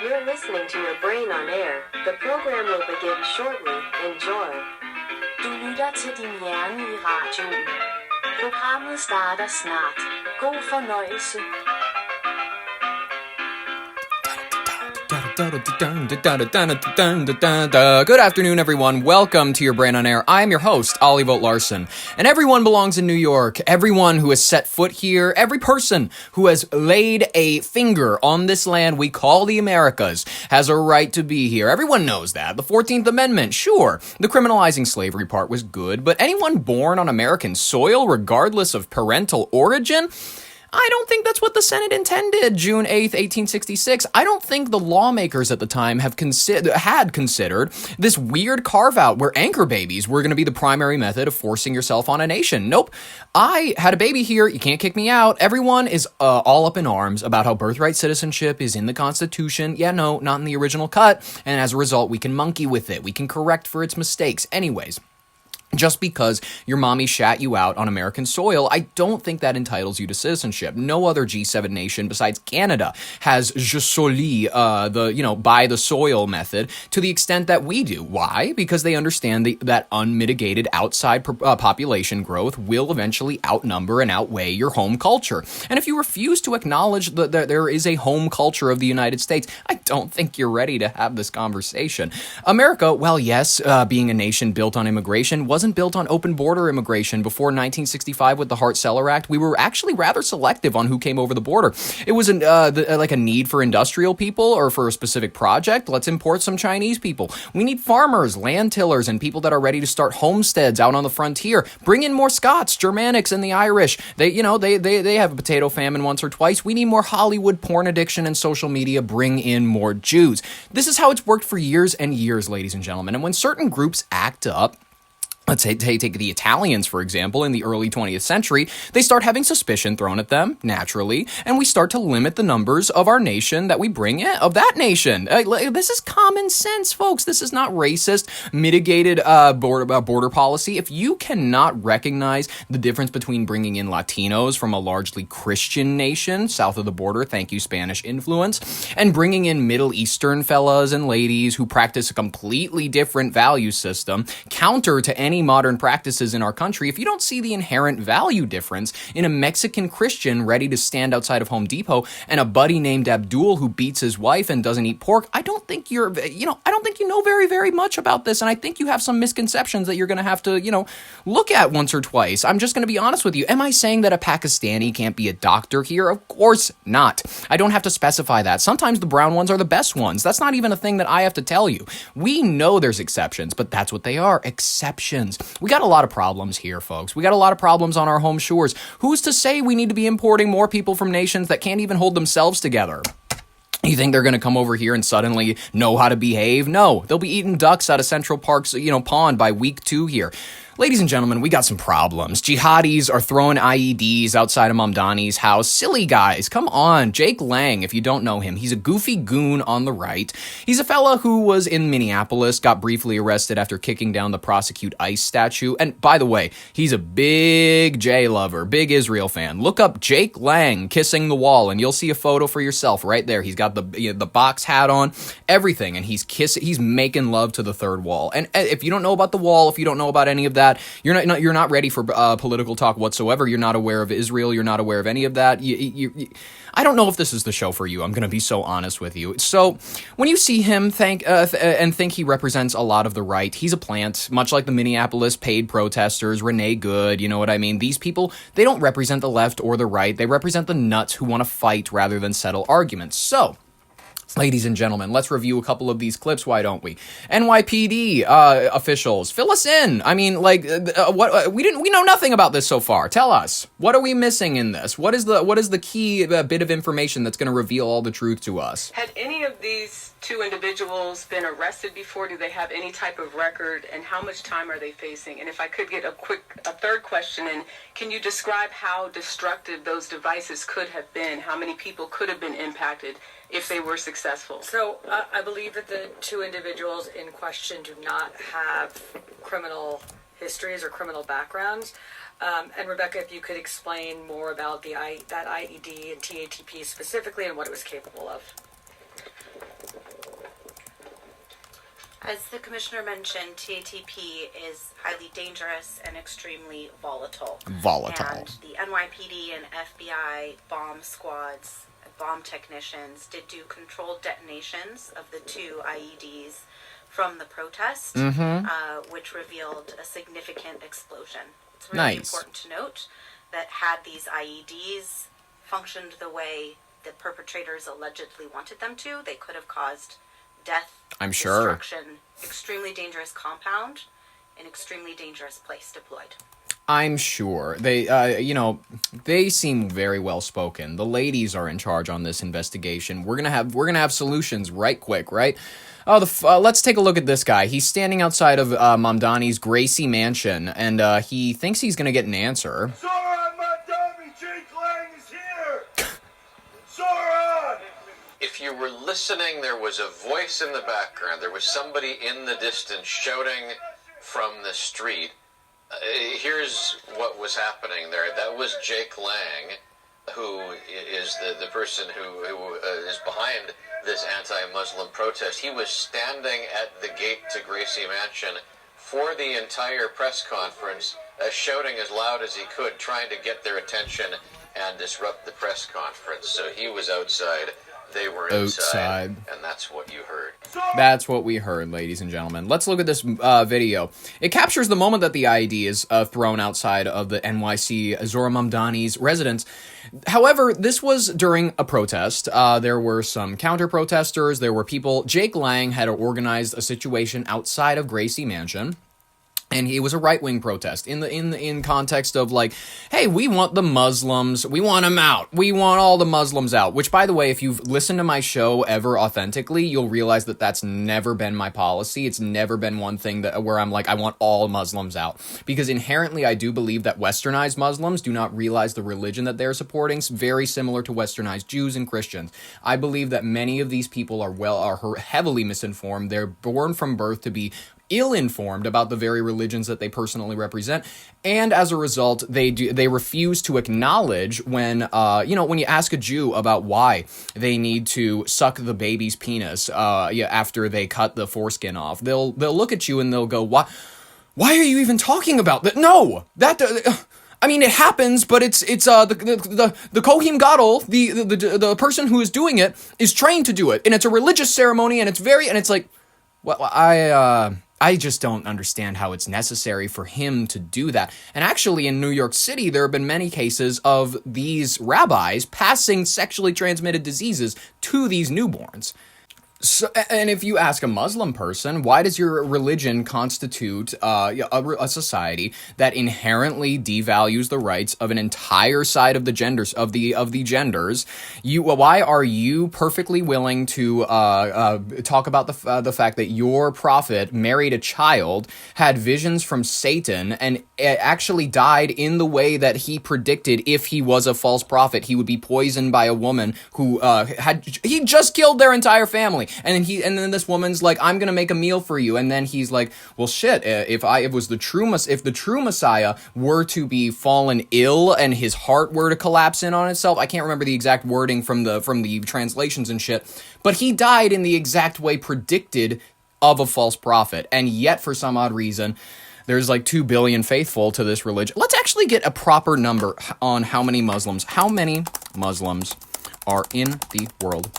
You're listening to Your Brain on Air. The program will begin shortly. Enjoy. Du lytter til din hjerne i radioen. Programmet starter snart. God fornøjelse. Good afternoon, everyone. Welcome to Your Brain on Air. I am your host, Ollie Vogt Larson. And everyone belongs in New York. Everyone who has set foot here, every person who has laid a finger on this land we call the Americas has a right to be here. Everyone knows that. The 14th Amendment, sure. The criminalizing slavery part was good, but anyone born on American soil, regardless of parental origin, I don't think that's what the Senate intended, June 8th, 1866. I don't think the lawmakers at the time had considered this weird carve-out where anchor babies were going to be the primary method of forcing yourself on a nation. Nope. I had a baby here. You can't kick me out. Everyone is all up in arms about how birthright citizenship is in the Constitution. Yeah, no, not in the original cut. And as a result, we can monkey with it. We can correct for its mistakes. Anyways. Just because your mommy shat you out on American soil, I don't think that entitles you to citizenship. No other G7 nation besides Canada has je soli, by the soil method to the extent that we do. Why? Because they understand that unmitigated outside population growth will eventually outnumber and outweigh your home culture. And if you refuse to acknowledge that there is a home culture of the United States, I don't think you're ready to have this conversation. America, well, yes, being a nation built on immigration, wasn't built on open border immigration before 1965 with the Hart-Celler Act. We were actually rather selective on who came over the border. It was like a need for industrial people or for a specific project. Let's import some Chinese people. We need farmers, land tillers, and people that are ready to start homesteads out on the frontier. Bring in more Scots, Germanics, and the Irish. They have a potato famine once or twice. We need more Hollywood, porn addiction, and social media. Bring in more Jews. This is how it's worked for years and years, ladies and gentlemen. And when certain groups act up, let's say, take the Italians, for example, in the early 20th century, they start having suspicion thrown at them, naturally, and we start to limit the numbers of our nation that we bring in, of that nation. This is common sense, folks. This is not racist, mitigated border policy. If you cannot recognize the difference between bringing in Latinos from a largely Christian nation, south of the border, thank you, Spanish influence, and bringing in Middle Eastern fellas and ladies who practice a completely different value system, counter to any modern practices in our country, if you don't see the inherent value difference in a Mexican Christian ready to stand outside of Home Depot and a buddy named Abdul who beats his wife and doesn't eat pork, I don't think you know very, very much about this, and I think you have some misconceptions that you're going to have to, look at once or twice. I'm just going to be honest with you. Am I saying that a Pakistani can't be a doctor here? Of course not. I don't have to specify that. Sometimes the brown ones are the best ones. That's not even a thing that I have to tell you. We know there's exceptions, but that's what they are, exceptions. We got a lot of problems here, folks. We got a lot of problems on our home shores. Who's to say we need to be importing more people from nations that can't even hold themselves together? You think they're going to come over here and suddenly know how to behave? No, they'll be eating ducks out of Central Park's, pond by week 2 here. Ladies and gentlemen, we got some problems. Jihadis are throwing IEDs outside of Mamdani's house. Silly guys, come on. Jake Lang, if you don't know him, he's a goofy goon on the right. He's a fella who was in Minneapolis, got briefly arrested after kicking down the Prosecute ICE statue. And by the way, he's a big J lover, big Israel fan. Look up Jake Lang kissing the wall, and you'll see a photo for yourself right there. He's got the box hat on, everything, and he's making love to the third wall. And if you don't know about the wall, if you don't know about any of that, you're not ready for political talk whatsoever. You're not aware of Israel. You're not aware of any of that. I don't know if this is the show for you. I'm going to be so honest with you. So when you see him think he represents a lot of the right, he's a plant, much like the Minneapolis paid protesters, Renee Good, you know what I mean? These people, they don't represent the left or the right. They represent the nuts who want to fight rather than settle arguments. So, ladies and gentlemen, let's review a couple of these clips, why don't we? NYPD officials, fill us in. I mean, what we know nothing about this so far. Tell us, what are we missing in this? What is the key bit of information that's going to reveal all the truth to us? Had any of these 2 individuals been arrested before? Do they have any type of record, and how much time are they facing? And if I could get a third question in, can you describe how destructive those devices could have been? How many people could have been impacted if they were successful? So I believe that the 2 individuals in question do not have criminal histories or criminal backgrounds. And Rebecca, if you could explain more about that IED and TATP specifically and what it was capable of. As the commissioner mentioned, TATP is highly dangerous and extremely volatile. Volatile. And the NYPD and FBI bomb squads, bomb technicians did do controlled detonations of the 2 IEDs from the protest, which revealed a significant explosion. It's really important to note that had these IEDs functioned the way the perpetrators allegedly wanted them to, they could have caused death, I'm sure, destruction, extremely dangerous compound, an extremely dangerous place deployed. I'm sure. They, they seem very well spoken. The ladies are in charge on this investigation. We're gonna have solutions right quick, right? Let's take a look at this guy. He's standing outside of Mamdani's Gracie mansion, and he thinks he's gonna get an answer. Zohran, Mamdani, Jake Lang is here! Zohran! If you were listening, there was a voice in the background. There was somebody in the distance shouting from the street. Here's what was happening there. That was Jake Lang, who is the person who is behind this anti-Muslim protest. He was standing at the gate to Gracie Mansion for the entire press conference, shouting as loud as he could, trying to get their attention and disrupt the press conference. So he was outside. They were inside, and that's what you heard. That's what we heard, ladies and gentlemen. Let's look at this video. It captures the moment that the IED is thrown outside of the NYC Zohran Mamdani's residence. However, this was during a protest. There were some counter-protesters. There were people. Jake Lang had organized a situation outside of Gracie Mansion. And it was a right-wing protest in context of like, hey, we want the Muslims, we want them out, we want all the Muslims out. Which, by the way, if you've listened to my show ever authentically, you'll realize that that's never been my policy. It's never been one thing where I'm like, I want all Muslims out, because inherently I do believe that Westernized Muslims do not realize the religion that they're supporting. It's very similar to Westernized Jews and Christians. I believe that many of these people are heavily misinformed. They're born from birth to be ill-informed about the very religions that they personally represent, and as a result, they refuse to acknowledge when you ask a Jew about why they need to suck the baby's penis after they cut the foreskin off. They'll look at you and they'll go, why are you even talking about that? No, that. I mean, it happens, but it's the Kohen Gadol, the person who is doing it, is trained to do it, and it's a religious ceremony, and it's like, well, I just don't understand how it's necessary for him to do that. And actually, in New York City, there have been many cases of these rabbis passing sexually transmitted diseases to these newborns. So, and if you ask a Muslim person, why does your religion constitute a society that inherently devalues the rights of an entire side of the genders of the genders? Why are you perfectly willing to talk about the fact that your prophet married a child, had visions from Satan, and actually died in the way that he predicted? If he was a false prophet, he would be poisoned by a woman who he just killed their entire family. And then this woman's like, I'm gonna make a meal for you, and then he's like, well, shit. If the true Messiah were to be fallen ill and his heart were to collapse in on itself, I can't remember the exact wording from the translations and shit, but he died in the exact way predicted of a false prophet, and yet for some odd reason, there's like 2 billion faithful to this religion. Let's actually get a proper number on how many Muslims are in the world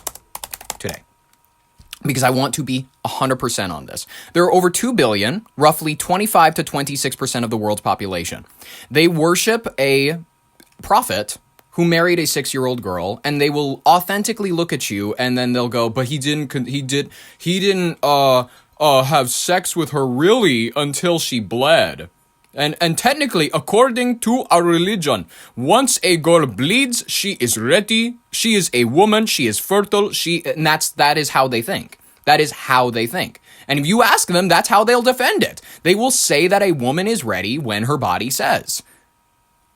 today, because I want to be 100% on this. There are over 2 billion, roughly 25 to 26% of the world's population. They worship a prophet who married a 6-year-old girl, and they will authentically look at you, and then they'll go, but he didn't have sex with her really until she bled. And technically, according to our religion, once a girl bleeds, she is ready. She is a woman. She is fertile. That is how they think. That is how they think. And if you ask them, that's how they'll defend it. They will say that a woman is ready when her body says.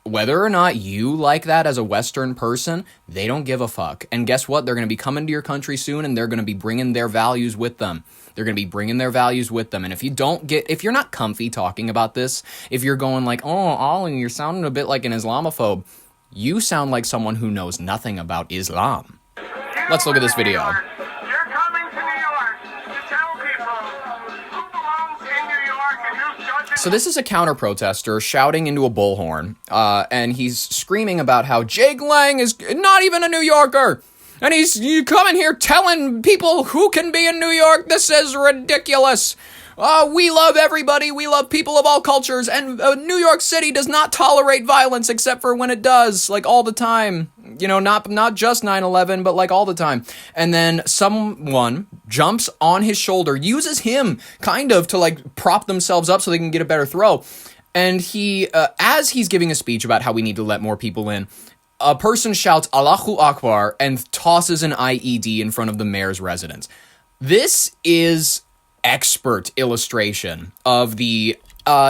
Whether or not you like that as a Western person, they don't give a fuck. And guess what? They're going to be coming to your country soon, and they're going to be bringing their values with them. They're going to be bringing their values with them. And if you're not comfy talking about this, if you're going like, oh, Ollie, you're sounding a bit like an Islamophobe, you sound like someone who knows nothing about Islam. Let's look at this video. You're coming to New York to tell people So this is a counter-protester shouting into a bullhorn, and he's screaming about how Jake Lang is not even a New Yorker, and he's coming here telling people who can be in New York. This is ridiculous. We love everybody. We love people of all cultures, and New York City does not tolerate violence except for when it does, like all the time. You know, not just 9/11, but like all the time. And then someone jumps on his shoulder, uses him kind of to like prop themselves up so they can get a better throw. And he, as he's giving a speech about how we need to let more people in, a person shouts Allahu Akbar and tosses an IED in front of the mayor's residence. This is expert illustration of the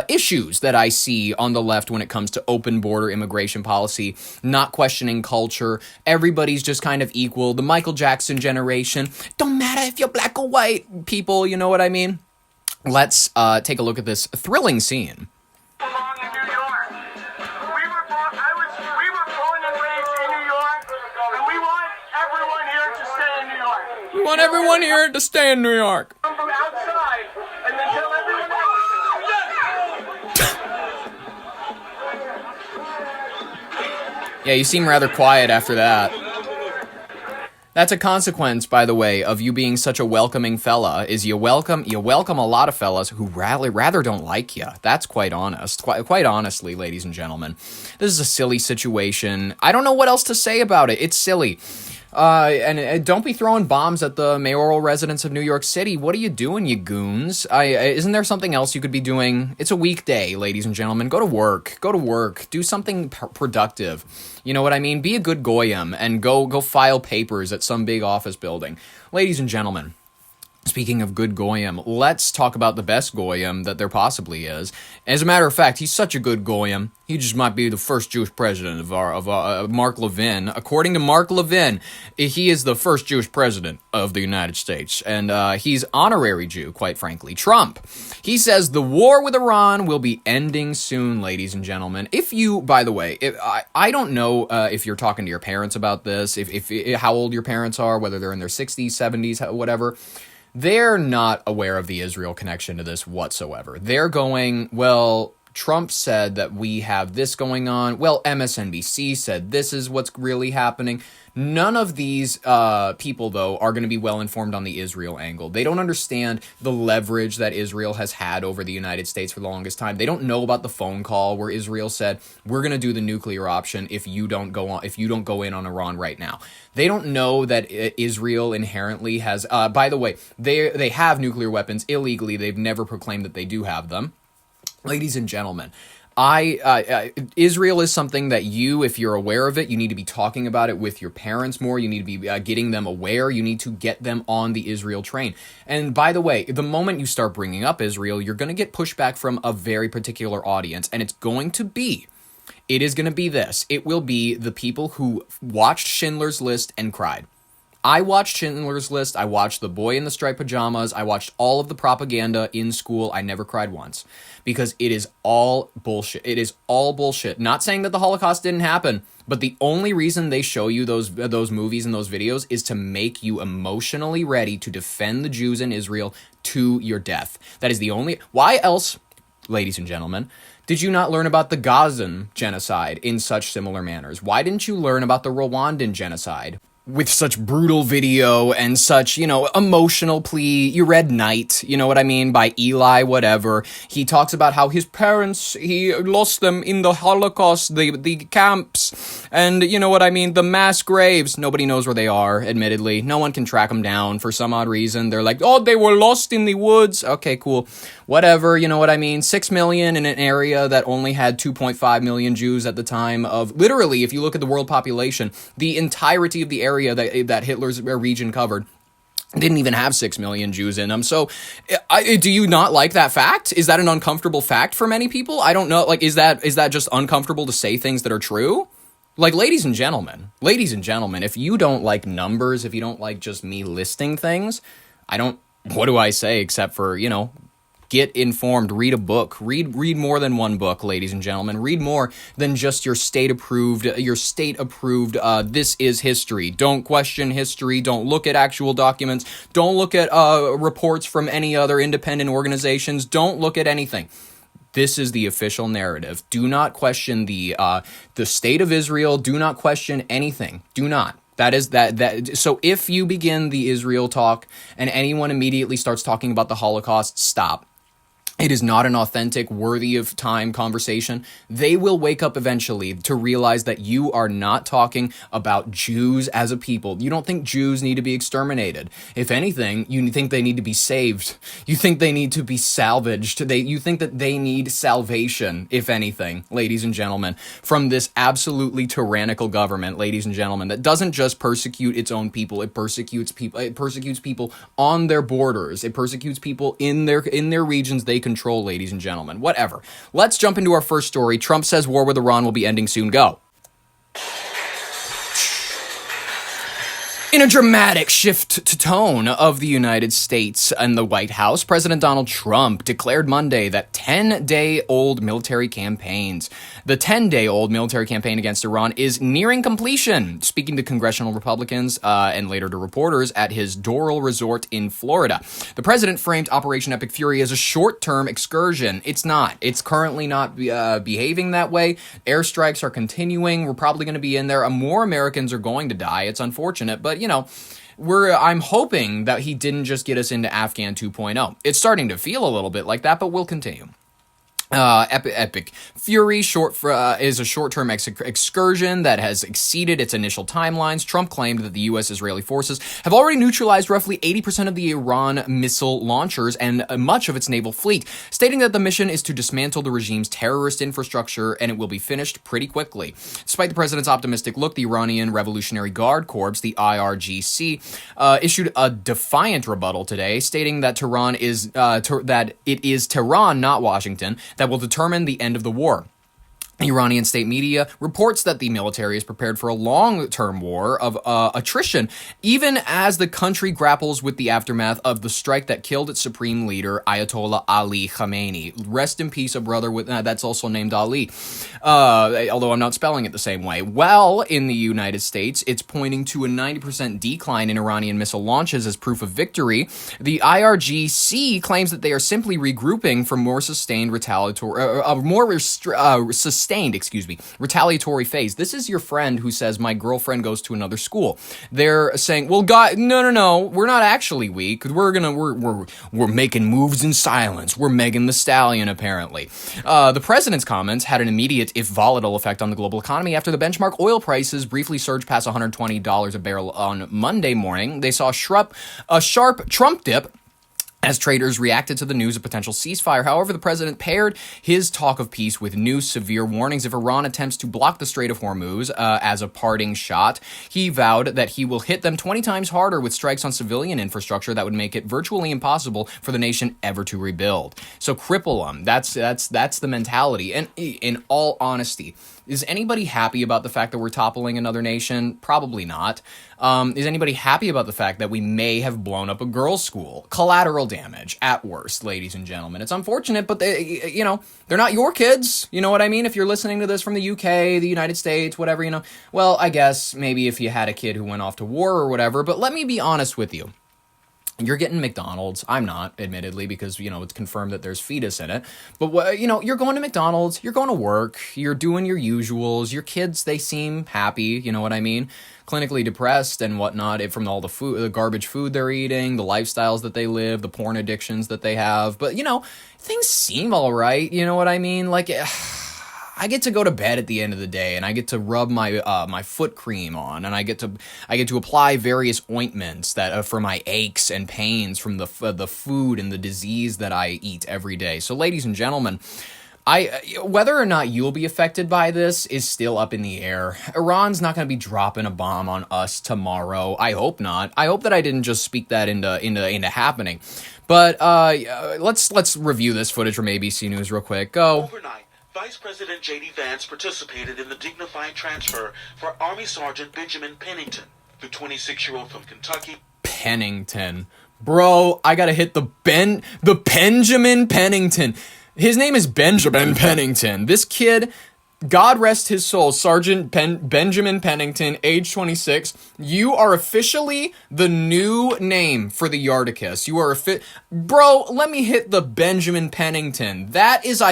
issues that I see on the left when it comes to open border immigration policy, not questioning culture. Everybody's just kind of equal. The Michael Jackson generation. Don't matter if you're black or white, people, you know what I mean? Let's take a look at this thrilling scene. Belong in New York. We were born and raised in New York, and we want everyone here to stay in New York. We want everyone here to stay in New York. Come from outside and then tell everyone else. Yeah, you seem rather quiet after that. That's a consequence, by the way, of you being such a welcoming fella, is you welcome a lot of fellas who rather don't like you. That's quite honest. Quite honestly, ladies and gentlemen. This is a silly situation. I don't know what else to say about it. It's silly. And don't be throwing bombs at the mayoral residence of New York City. What are you doing, you goons? Isn't there something else you could be doing? It's a weekday, ladies and gentlemen. Go to work. Do something productive. You know what I mean? Be a good goyim and go file papers at some big office building. Ladies and gentlemen, speaking of good goyim, let's talk about the best goyim that there possibly is. As a matter of fact, he's such a good goyim. He just might be the first Jewish president of Mark Levin. According to Mark Levin, he is the first Jewish president of the United States, and he's honorary Jew, quite frankly. Trump, he says the war with Iran will be ending soon, ladies and gentlemen. If you, by the way, I don't know if you're talking to your parents about this, if how old your parents are, whether they're in their 60s, 70s, whatever. They're not aware of the Israel connection to this whatsoever. They're going, well, Trump said that we have this going on. Well, MSNBC said this is what's really happening. None of these people, though, are going to be well informed on the Israel angle. They don't understand the leverage that Israel has had over the United States for the longest time. They don't know about the phone call where Israel said, "We're going to do the nuclear option if you don't go in on Iran right now." They don't know that Israel inherently has. By the way, they have nuclear weapons illegally. They've never proclaimed that they do have them. Ladies and gentlemen, Israel is something that you, if you're aware of it, you need to be talking about it with your parents more. You need to be getting them aware. You need to get them on the Israel train. And by the way, the moment you start bringing up Israel, you're going to get pushback from a very particular audience. And it is going to be this. It will be the people who watched Schindler's List and cried. I watched Schindler's List. I watched The Boy in the Striped Pajamas. I watched all of the propaganda in school. I never cried once because it is all bullshit. It is all bullshit. Not saying that the Holocaust didn't happen, but the only reason they show you those movies and those videos is to make you emotionally ready to defend the Jews in Israel to your death. That is the only... Why else, ladies and gentlemen, did you not learn about the Gazan genocide in such similar manners? Why didn't you learn about the Rwandan genocide with such brutal video and such, emotional plea? You read Night, you know what I mean, by Eli whatever. He talks about how his parents, he lost them in the Holocaust, the camps, and you know what I mean, the mass graves. Nobody knows where they are, admittedly. No one can track them down for some odd reason. They're like, oh, they were lost in the woods. Okay, cool. Whatever, you know what I mean? 6 million in an area that only had 2.5 million Jews at the time of, literally, if you look at the world population, the entirety of the area that Hitler's region covered didn't even have 6 million Jews in them. So, do you not like that fact? Is that an uncomfortable fact for many people? I don't know. Like, is that just uncomfortable to say things that are true? Like, ladies and gentlemen, if you don't like numbers, if you don't like just me listing things, what do I say except for, get informed, read a book, read more than one book, ladies and gentlemen. Read more than just your state-approved, this is history. Don't question history. Don't look at actual documents. Don't look at reports from any other independent organizations. Don't look at anything. This is the official narrative. Do not question the state of Israel. Do not question anything. Do not. That is that. So if you begin the Israel talk and anyone immediately starts talking about the Holocaust, stop. It is not an authentic, worthy of time conversation. They will wake up eventually to realize that you are not talking about Jews as a people. You don't think Jews need to be exterminated. If anything, you think they need to be saved. You think they need to be salvaged. You think that they need salvation, if anything, ladies and gentlemen, from this absolutely tyrannical government, ladies and gentlemen, that doesn't just persecute its own people. It persecutes people. It persecutes people on their borders. It persecutes people in their regions they control, ladies and gentlemen. Whatever. Let's jump into our first story. Trump says war with Iran will be ending soon. Go. In a dramatic shift to tone of the United States and the White House, President Donald Trump declared Monday that the 10-day-old military campaign against Iran is nearing completion. Speaking to congressional Republicans and later to reporters at his Doral Resort in Florida, the president framed Operation Epic Fury as a short-term excursion. It's not. It's currently not behaving that way. Airstrikes are continuing. We're probably going to be in there. More Americans are going to die. It's unfortunate, but I'm hoping that he didn't just get us into Afghan 2.0. It's starting to feel a little bit like that, but we'll continue. Epic Fury is a short-term excursion that has exceeded its initial timelines. Trump claimed that the U.S.-Israeli forces have already neutralized roughly 80% of the Iran missile launchers and much of its naval fleet, stating that the mission is to dismantle the regime's terrorist infrastructure and it will be finished pretty quickly. Despite the president's optimistic look, the Iranian Revolutionary Guard Corps, the IRGC, issued a defiant rebuttal today, stating that it is Tehran, not Washington, that will determine the end of the war. Iranian state media reports that the military is prepared for a long-term war of attrition, even as the country grapples with the aftermath of the strike that killed its supreme leader, Ayatollah Ali Khamenei. Rest in peace, a brother that's also named Ali, although I'm not spelling it the same way. Well, in the United States, it's pointing to a 90% decline in Iranian missile launches as proof of victory. The IRGC claims that they are simply regrouping for more sustained retaliatory phase. This is your friend who says, my girlfriend goes to another school. They're saying, well, God, no, we're not actually weak. We're making moves in silence. We're Megan the Stallion, apparently. The president's comments had an immediate, if volatile, effect on the global economy after the benchmark oil prices briefly surged past $120 a barrel on Monday morning. They saw a sharp Trump dip as traders reacted to the news of potential ceasefire. However, the president paired his talk of peace with new severe warnings if Iran attempts to block the Strait of Hormuz as a parting shot. He vowed that he will hit them 20 times harder with strikes on civilian infrastructure that would make it virtually impossible for the nation ever to rebuild. So cripple them. That's the mentality. And in all honesty, is anybody happy about the fact that we're toppling another nation? Probably not. Is anybody happy about the fact that we may have blown up a girls' school? Collateral damage, at worst, ladies and gentlemen. It's unfortunate, but they're not your kids. You know what I mean? If you're listening to this from the UK, the United States, whatever, well, I guess maybe if you had a kid who went off to war or whatever, but let me be honest with you. You're getting McDonald's. I'm not, admittedly, because, it's confirmed that there's fetus in it. But, you're going to McDonald's. You're going to work. You're doing your usuals. Your kids, they seem happy. You know what I mean? Clinically depressed and whatnot from all the garbage food they're eating, the lifestyles that they live, the porn addictions that they have. But, things seem all right. You know what I mean? Like, I get to go to bed at the end of the day, and I get to rub my foot cream on, and I get to apply various ointments that for my aches and pains from the food and the disease that I eat every day. So, ladies and gentlemen, whether or not you'll be affected by this is still up in the air. Iran's not going to be dropping a bomb on us tomorrow. I hope not. I hope that I didn't just speak that into happening. But let's review this footage from ABC News real quick. Go. Overnight, Vice President J.D. Vance participated in the dignified transfer for Army Sergeant Benjamin Pennington, the 26-year-old from Kentucky. Pennington. Bro, I gotta hit the Benjamin Pennington. His name is Benjamin Pennington. This kid, God rest his soul, Sergeant Benjamin Pennington, age 26. You are officially the new name for the Yardicus. You are Bro, let me hit the Benjamin Pennington. That is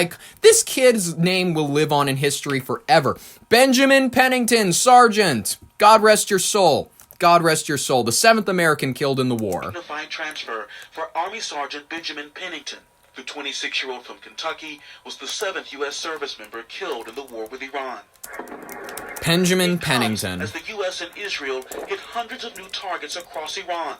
this kid's name will live on in history forever. Benjamin Pennington, Sergeant. God rest your soul. God rest your soul. The 7th American killed in the war. Dignified transfer for Army Sergeant Benjamin Pennington. The 26-year-old from Kentucky was the 7th U.S. service member killed in the war with Iran. Benjamin Pennington. As the U.S. and Israel hit hundreds of new targets across Iran.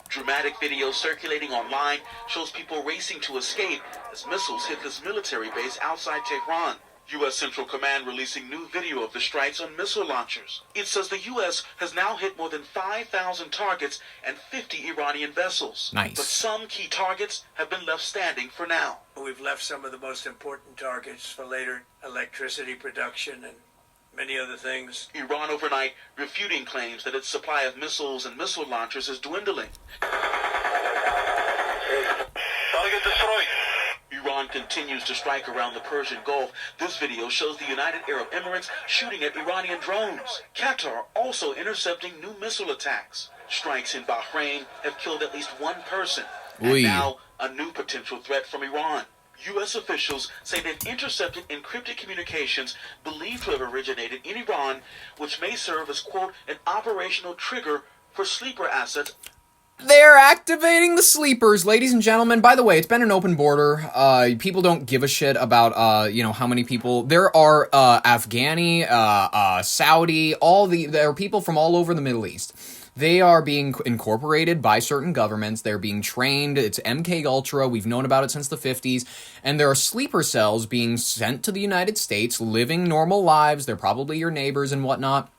Dramatic video circulating online shows people racing to escape as missiles hit this military base outside Tehran. U.S. Central Command releasing new video of the strikes on missile launchers. It says the U.S. has now hit more than 5,000 targets and 50 Iranian vessels. Nice. But some key targets have been left standing for now. We've left some of the most important targets for later, electricity production and many other things. Iran overnight refuting claims that its supply of missiles and missile launchers is dwindling. Target destroyed. Iran continues to strike around the Persian Gulf. This video shows the United Arab Emirates shooting at Iranian drones. Qatar also intercepting new missile attacks. Strikes in Bahrain have killed at least one person. And now, a new potential threat from Iran. U.S. officials say they've intercepted encrypted communications believed to have originated in Iran, which may serve as, quote, an operational trigger for sleeper assets. They're activating the sleepers, ladies and gentlemen. By the way, it's been an open border. People don't give a shit about, how many people. There are Afghani, Saudi, there are people from all over the Middle East. They are being incorporated by certain governments. They're being trained. It's MK Ultra. We've known about it since the 50s. And there are sleeper cells being sent to the United States, living normal lives. They're probably your neighbors and whatnot.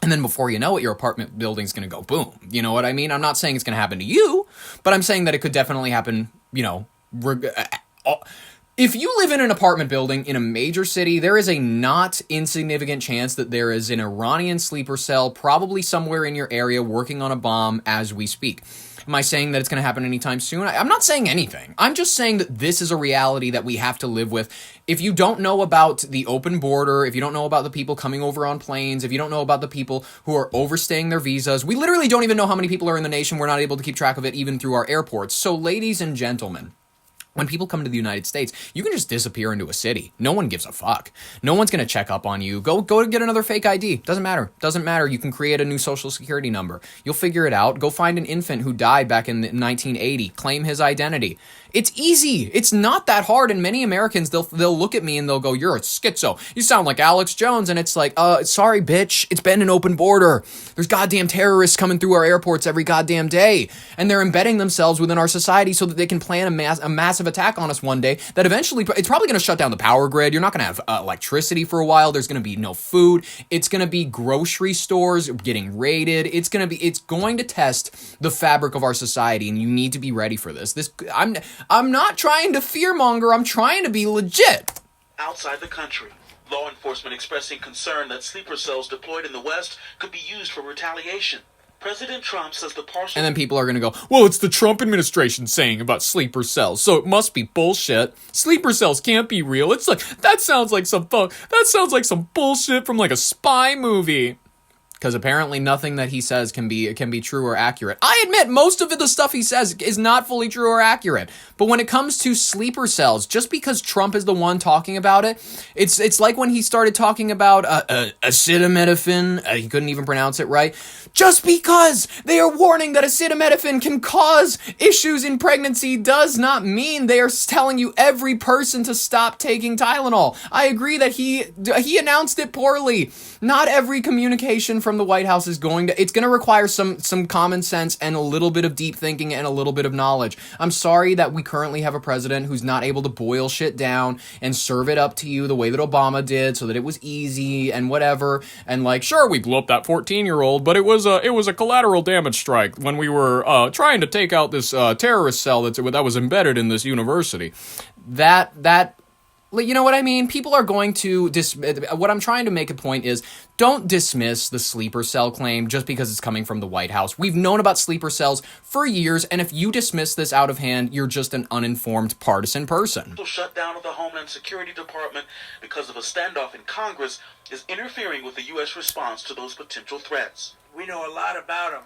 And then before you know it, your apartment building's going to go boom. You know what I mean? I'm not saying it's going to happen to you, but I'm saying that it could definitely happen, if you live in an apartment building in a major city, there is a not insignificant chance that there is an Iranian sleeper cell probably somewhere in your area working on a bomb as we speak. Am I saying that it's going to happen anytime soon? I'm not saying anything. I'm just saying that this is a reality that we have to live with. If you don't know about the open border, if you don't know about the people coming over on planes, if you don't know about the people who are overstaying their visas, we literally don't even know how many people are in the nation. We're not able to keep track of it even through our airports. So, ladies and gentlemen, when people come to the United States, you can just disappear into a city. No one gives a fuck. No one's going to check up on you. Go get another fake ID. Doesn't matter. You can create a new social security number. You'll figure it out. Go find an infant who died back in 1980. Claim his identity. It's easy. It's not that hard. And many Americans, they'll look at me and they'll go, "You're a schizo. You sound like Alex Jones." And it's like, sorry, bitch. It's been an open border. There's goddamn terrorists coming through our airports every goddamn day. And they're embedding themselves within our society so that they can plan a massive attack on us one day that eventually, it's probably going to shut down the power grid. You're not going to have electricity for a while. There's going to be no food. It's going to be grocery stores getting raided. It's going to test the fabric of our society, and you need to be ready for this. I'm not trying to fearmonger. I'm trying to be legit. Outside the country, law enforcement expressing concern that sleeper cells deployed in the West could be used for retaliation. President Trump says the partial... And then people are going to go, "Well, it's the Trump administration saying about sleeper cells, so it must be bullshit. Sleeper cells can't be real. It's like, that sounds like some bullshit from like a spy movie." Because apparently nothing that he says can be true or accurate. I admit most of the stuff he says is not fully true or accurate. But when it comes to sleeper cells, just because Trump is the one talking about it, it's like when he started talking about acetaminophen. He couldn't even pronounce it right. Just because they are warning that acetaminophen can cause issues in pregnancy does not mean they are telling you every person to stop taking Tylenol. I agree that he announced it poorly. Not every communication from the White House is it's going to require some common sense and a little bit of deep thinking and a little bit of knowledge. I'm sorry that we currently have a president who's not able to boil shit down and serve it up to you the way that Obama did so that it was easy and whatever. And like, sure, we blew up that 14-year-old, but it was a collateral damage strike when we were trying to take out this terrorist cell that was embedded in this university. You know what I mean? People are going to what I'm trying to make a point is, don't dismiss the sleeper cell claim just because it's coming from the White House. We've known about sleeper cells for years, and if you dismiss this out of hand, you're just an uninformed partisan person. The shutdown of the Homeland Security Department because of a standoff in Congress is interfering with the U.S. response to those potential threats. We know a lot about them,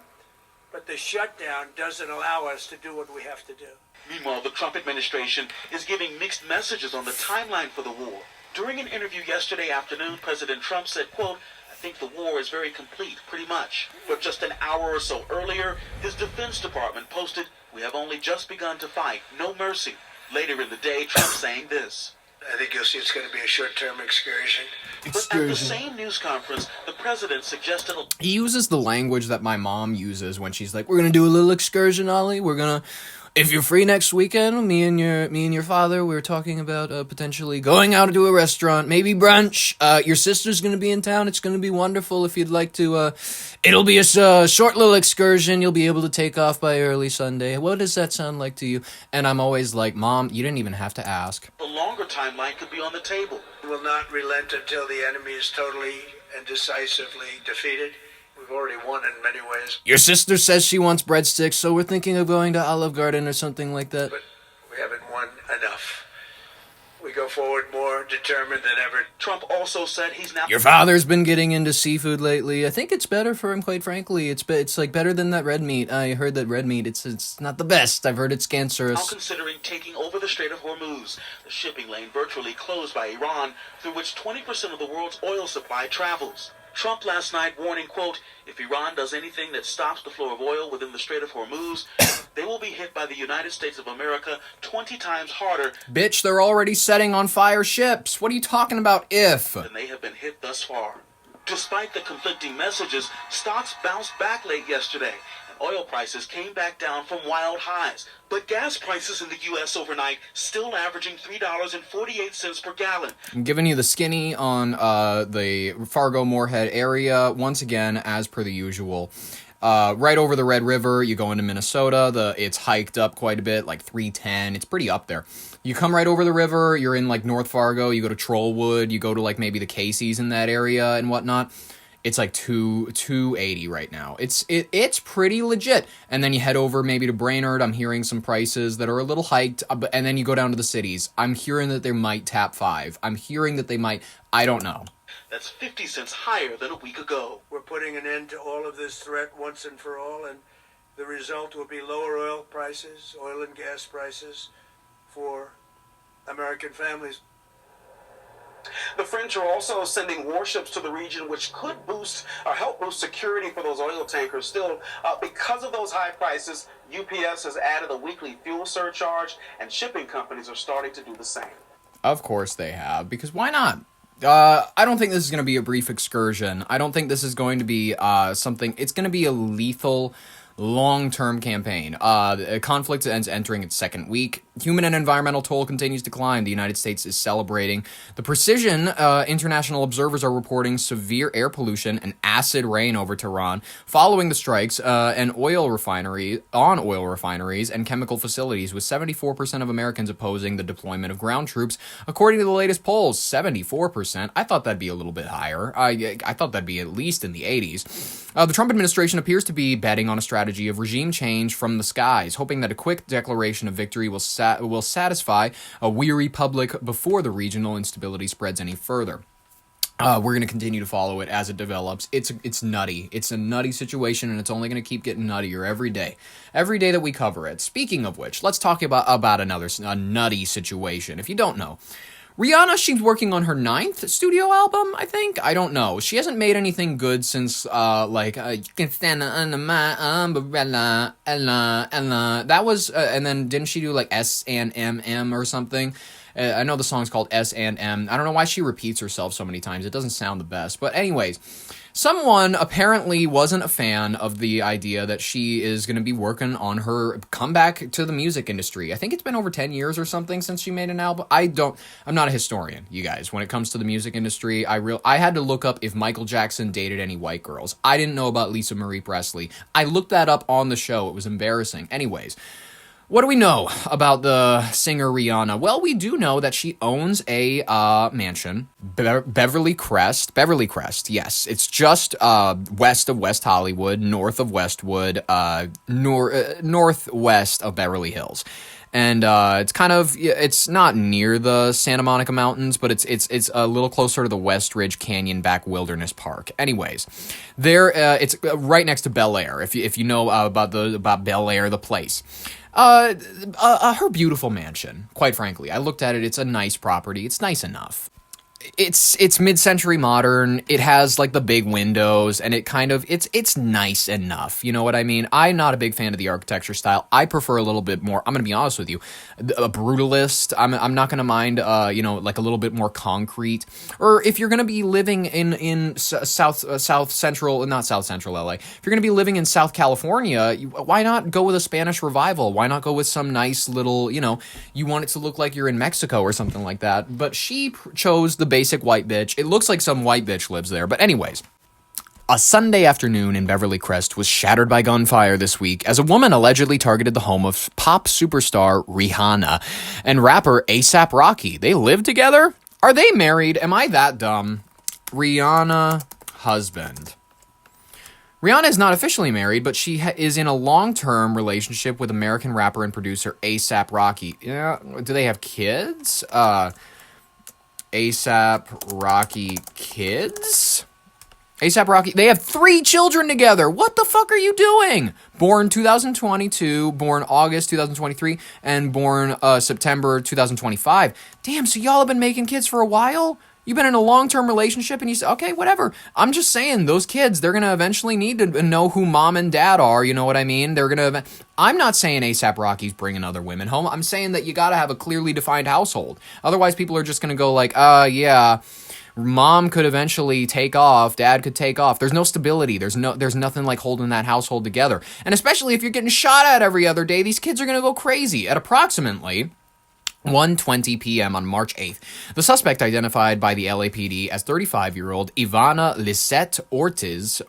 but the shutdown doesn't allow us to do what we have to do. Meanwhile, the Trump administration is giving mixed messages on the timeline for the war. During an interview yesterday afternoon, President Trump said, quote, "I think the war is very complete, pretty much." But just an hour or so earlier, his Defense Department posted, "We have only just begun to fight, no mercy." Later in the day, Trump saying this. I think you'll see it's going to be a short-term excursion. But at the same news conference, the president suggested... He uses the language that my mom uses when she's like, "We're going to do a little excursion, Ollie. We're going to... If you're free next weekend, me and your father, we were talking about potentially going out to a restaurant, maybe brunch. Your sister's going to be in town. It's going to be wonderful if you'd like to. It'll be a short little excursion. You'll be able to take off by early Sunday. What does that sound like to you?" And I'm always like, "Mom, you didn't even have to ask." A longer timeline could be on the table. We will not relent until the enemy is totally and decisively defeated. We've already won in many ways. Your sister says she wants breadsticks, so we're thinking of going to Olive Garden or something like that. But we haven't won enough. We go forward more determined than ever. Trump also said he's now... Your father's been getting into seafood lately. I think it's better for him, quite frankly. It's like better than that red meat. I heard that red meat, it's not the best. I've heard it's cancerous. Now considering taking over the Strait of Hormuz, the shipping lane virtually closed by Iran, through which 20% of the world's oil supply travels. Trump last night warning, quote, "If Iran does anything that stops the flow of oil within the Strait of Hormuz, they will be hit by the United States of America 20 times harder." Bitch, they're already setting on fire ships. What are you talking about if? Than they have been hit thus far. Despite the conflicting messages, stocks bounced back late yesterday, and oil prices came back down from wild highs. But gas prices in the U.S. overnight still averaging $3.48 per gallon. I'm giving you the skinny on the Fargo-Moorhead area, once again, as per the usual. Right over the Red River, you go into Minnesota, it's hiked up quite a bit, like 310, it's pretty up there. You come right over the river, you're in like North Fargo, you go to Trollwood, you go to like maybe the Casey's in that area and whatnot. It's like 280 right now. It's pretty legit. And then you head over maybe to Brainerd. I'm hearing some prices that are a little hiked. And then you go down to the cities. I'm hearing that they might tap 5. I'm hearing that they might. I don't know. That's 50 cents higher than a week ago. We're putting an end to all of this threat once and for all, and the result will be lower oil prices, oil and gas prices for American families. The French are also sending warships to the region, which could help boost security for those oil tankers. Still, because of those high prices, UPS has added a weekly fuel surcharge, and shipping companies are starting to do the same. Of course they have, because why not? I don't think this is going to be a brief excursion. I don't think this is going to be something... It's going to be a lethal, long-term campaign. The conflict ends entering its second week. Human and environmental toll continues to climb. The United States is celebrating the precision. International observers are reporting severe air pollution and acid rain over Tehran following the strikes on oil refineries and chemical facilities, with 74% of Americans opposing the deployment of ground troops, according to the latest polls. 74%. I thought that'd be a little bit higher. I thought that'd be at least in the 80s. The Trump administration appears to be betting on a strategy of regime change from the skies, hoping that a quick declaration of victory will satisfy a weary public before the regional instability spreads any further. We're going to continue to follow it as it develops. It's nutty. It's a nutty situation, and it's only going to keep getting nuttier every day. Every day that we cover it. Speaking of which, let's talk about another nutty situation. If you don't know, Rihanna, she's working on her 9th studio album, I think? I don't know. She hasn't made anything good since, You Can Stand Under My Umbrella, Ella. That was, and then didn't she do, like, S&M or something? I know the song's called S&M. I don't know why she repeats herself so many times. It doesn't sound the best. But anyways, someone apparently wasn't a fan of the idea that she is going to be working on her comeback to the music industry. I think it's been over 10 years or something since she made an album. I'm not a historian, you guys. When it comes to the music industry, I had to look up if Michael Jackson dated any white girls. I didn't know about Lisa Marie Presley. I looked that up on the show. It was embarrassing. Anyways, What do we know about the singer Rihanna? Well, we do know that she owns a mansion, Beverly Crest, yes. It's just west of West Hollywood, north of Westwood, northwest of Beverly Hills. And it's kind of, it's not near the Santa Monica Mountains, but it's a little closer to the West Ridge Canyon Back Wilderness Park. Anyways, there it's right next to Bel Air. If you know about Bel Air, the place. Her beautiful mansion, quite frankly. I looked at it. It's a nice property. It's nice enough. It's mid-century modern. It has like the big windows, and it kind of it's nice enough. You know what I mean? I'm not a big fan of the architecture style. I prefer a little bit more. I'm gonna be honest with you, a brutalist. I'm not gonna mind. Like a little bit more concrete. Or if you're gonna be living in South Central, not South Central LA. If you're gonna be living in South California, why not go with a Spanish revival? Why not go with some nice little? You want it to look like you're in Mexico or something like that. But she chose the basic white bitch. It looks like some white bitch lives there. But anyways, a Sunday afternoon in Beverly Crest was shattered by gunfire this week as a woman allegedly targeted the home of pop superstar Rihanna and rapper A$AP Rocky. They live together? Are they married? Am I that dumb? Rihanna, husband. Rihanna is not officially married, but she is in a long-term relationship with American rapper and producer A$AP Rocky. Yeah, do they have kids? A$AP Rocky kids? A$AP Rocky, they have 3 children together. What the fuck are you doing? Born 2022, born August 2023, and born September 2025. Damn, so y'all have been making kids for a while? You've been in a long-term relationship and you say, okay, whatever. I'm just saying, those kids, they're going to eventually need to know who mom and dad are, you know what I mean? I'm not saying A$AP Rocky's bringing other women home. I'm saying that you got to have a clearly defined household. Otherwise, people are just going to go like, yeah, mom could eventually take off, dad could take off. There's no stability. There's nothing like holding that household together. And especially if you're getting shot at every other day, these kids are going to go crazy. At approximately 1:20 p.m. on March 8th, the suspect identified by the LAPD as 35-year-old Ivana Lisette Ortiz,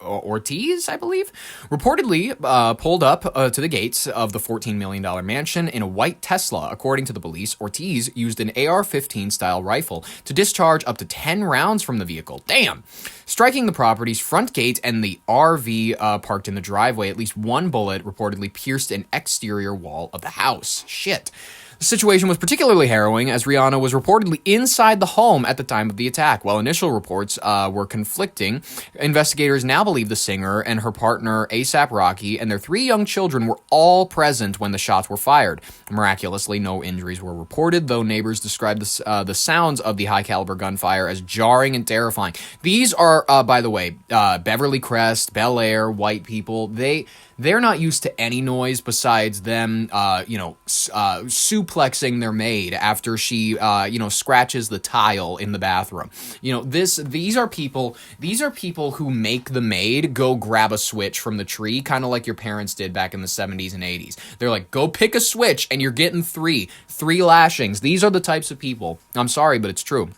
I believe, reportedly pulled up to the gates of the $14 million mansion in a white Tesla. According to the police, Ortiz used an AR-15 style rifle to discharge up to 10 rounds from the vehicle. Damn! Striking the property's front gate and the RV parked in the driveway. At least one bullet reportedly pierced an exterior wall of the house. Shit. The situation was particularly harrowing as Rihanna was reportedly inside the home at the time of the attack. While initial reports were conflicting, investigators now believe the singer and her partner A$AP Rocky and their 3 young children were all present when the shots were fired. Miraculously, no injuries were reported, though neighbors described the sounds of the high-caliber gunfire as jarring and terrifying. These are, by the way, Beverly Crest, Bel Air, white people. They're not used to any noise besides them, suplexing their maid after she, scratches the tile in the bathroom. These are people who make the maid go grab a switch from the tree, kind of like your parents did back in the 70s and 80s. They're like, go pick a switch and you're getting three lashings. These are the types of people. I'm sorry, but it's true.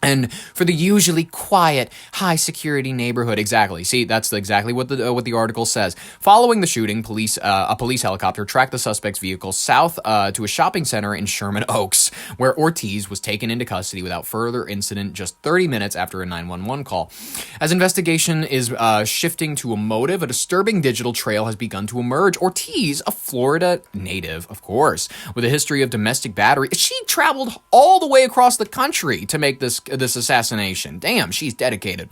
And for the usually quiet, high-security neighborhood, exactly. See, that's exactly what the article says. Following the shooting, a police helicopter tracked the suspect's vehicle south to a shopping center in Sherman Oaks, where Ortiz was taken into custody without further incident just 30 minutes after a 911 call. As investigation is shifting to a motive, a disturbing digital trail has begun to emerge. Ortiz, a Florida native, of course, with a history of domestic battery, she traveled all the way across the country to make this assassination. Damn, she's dedicated.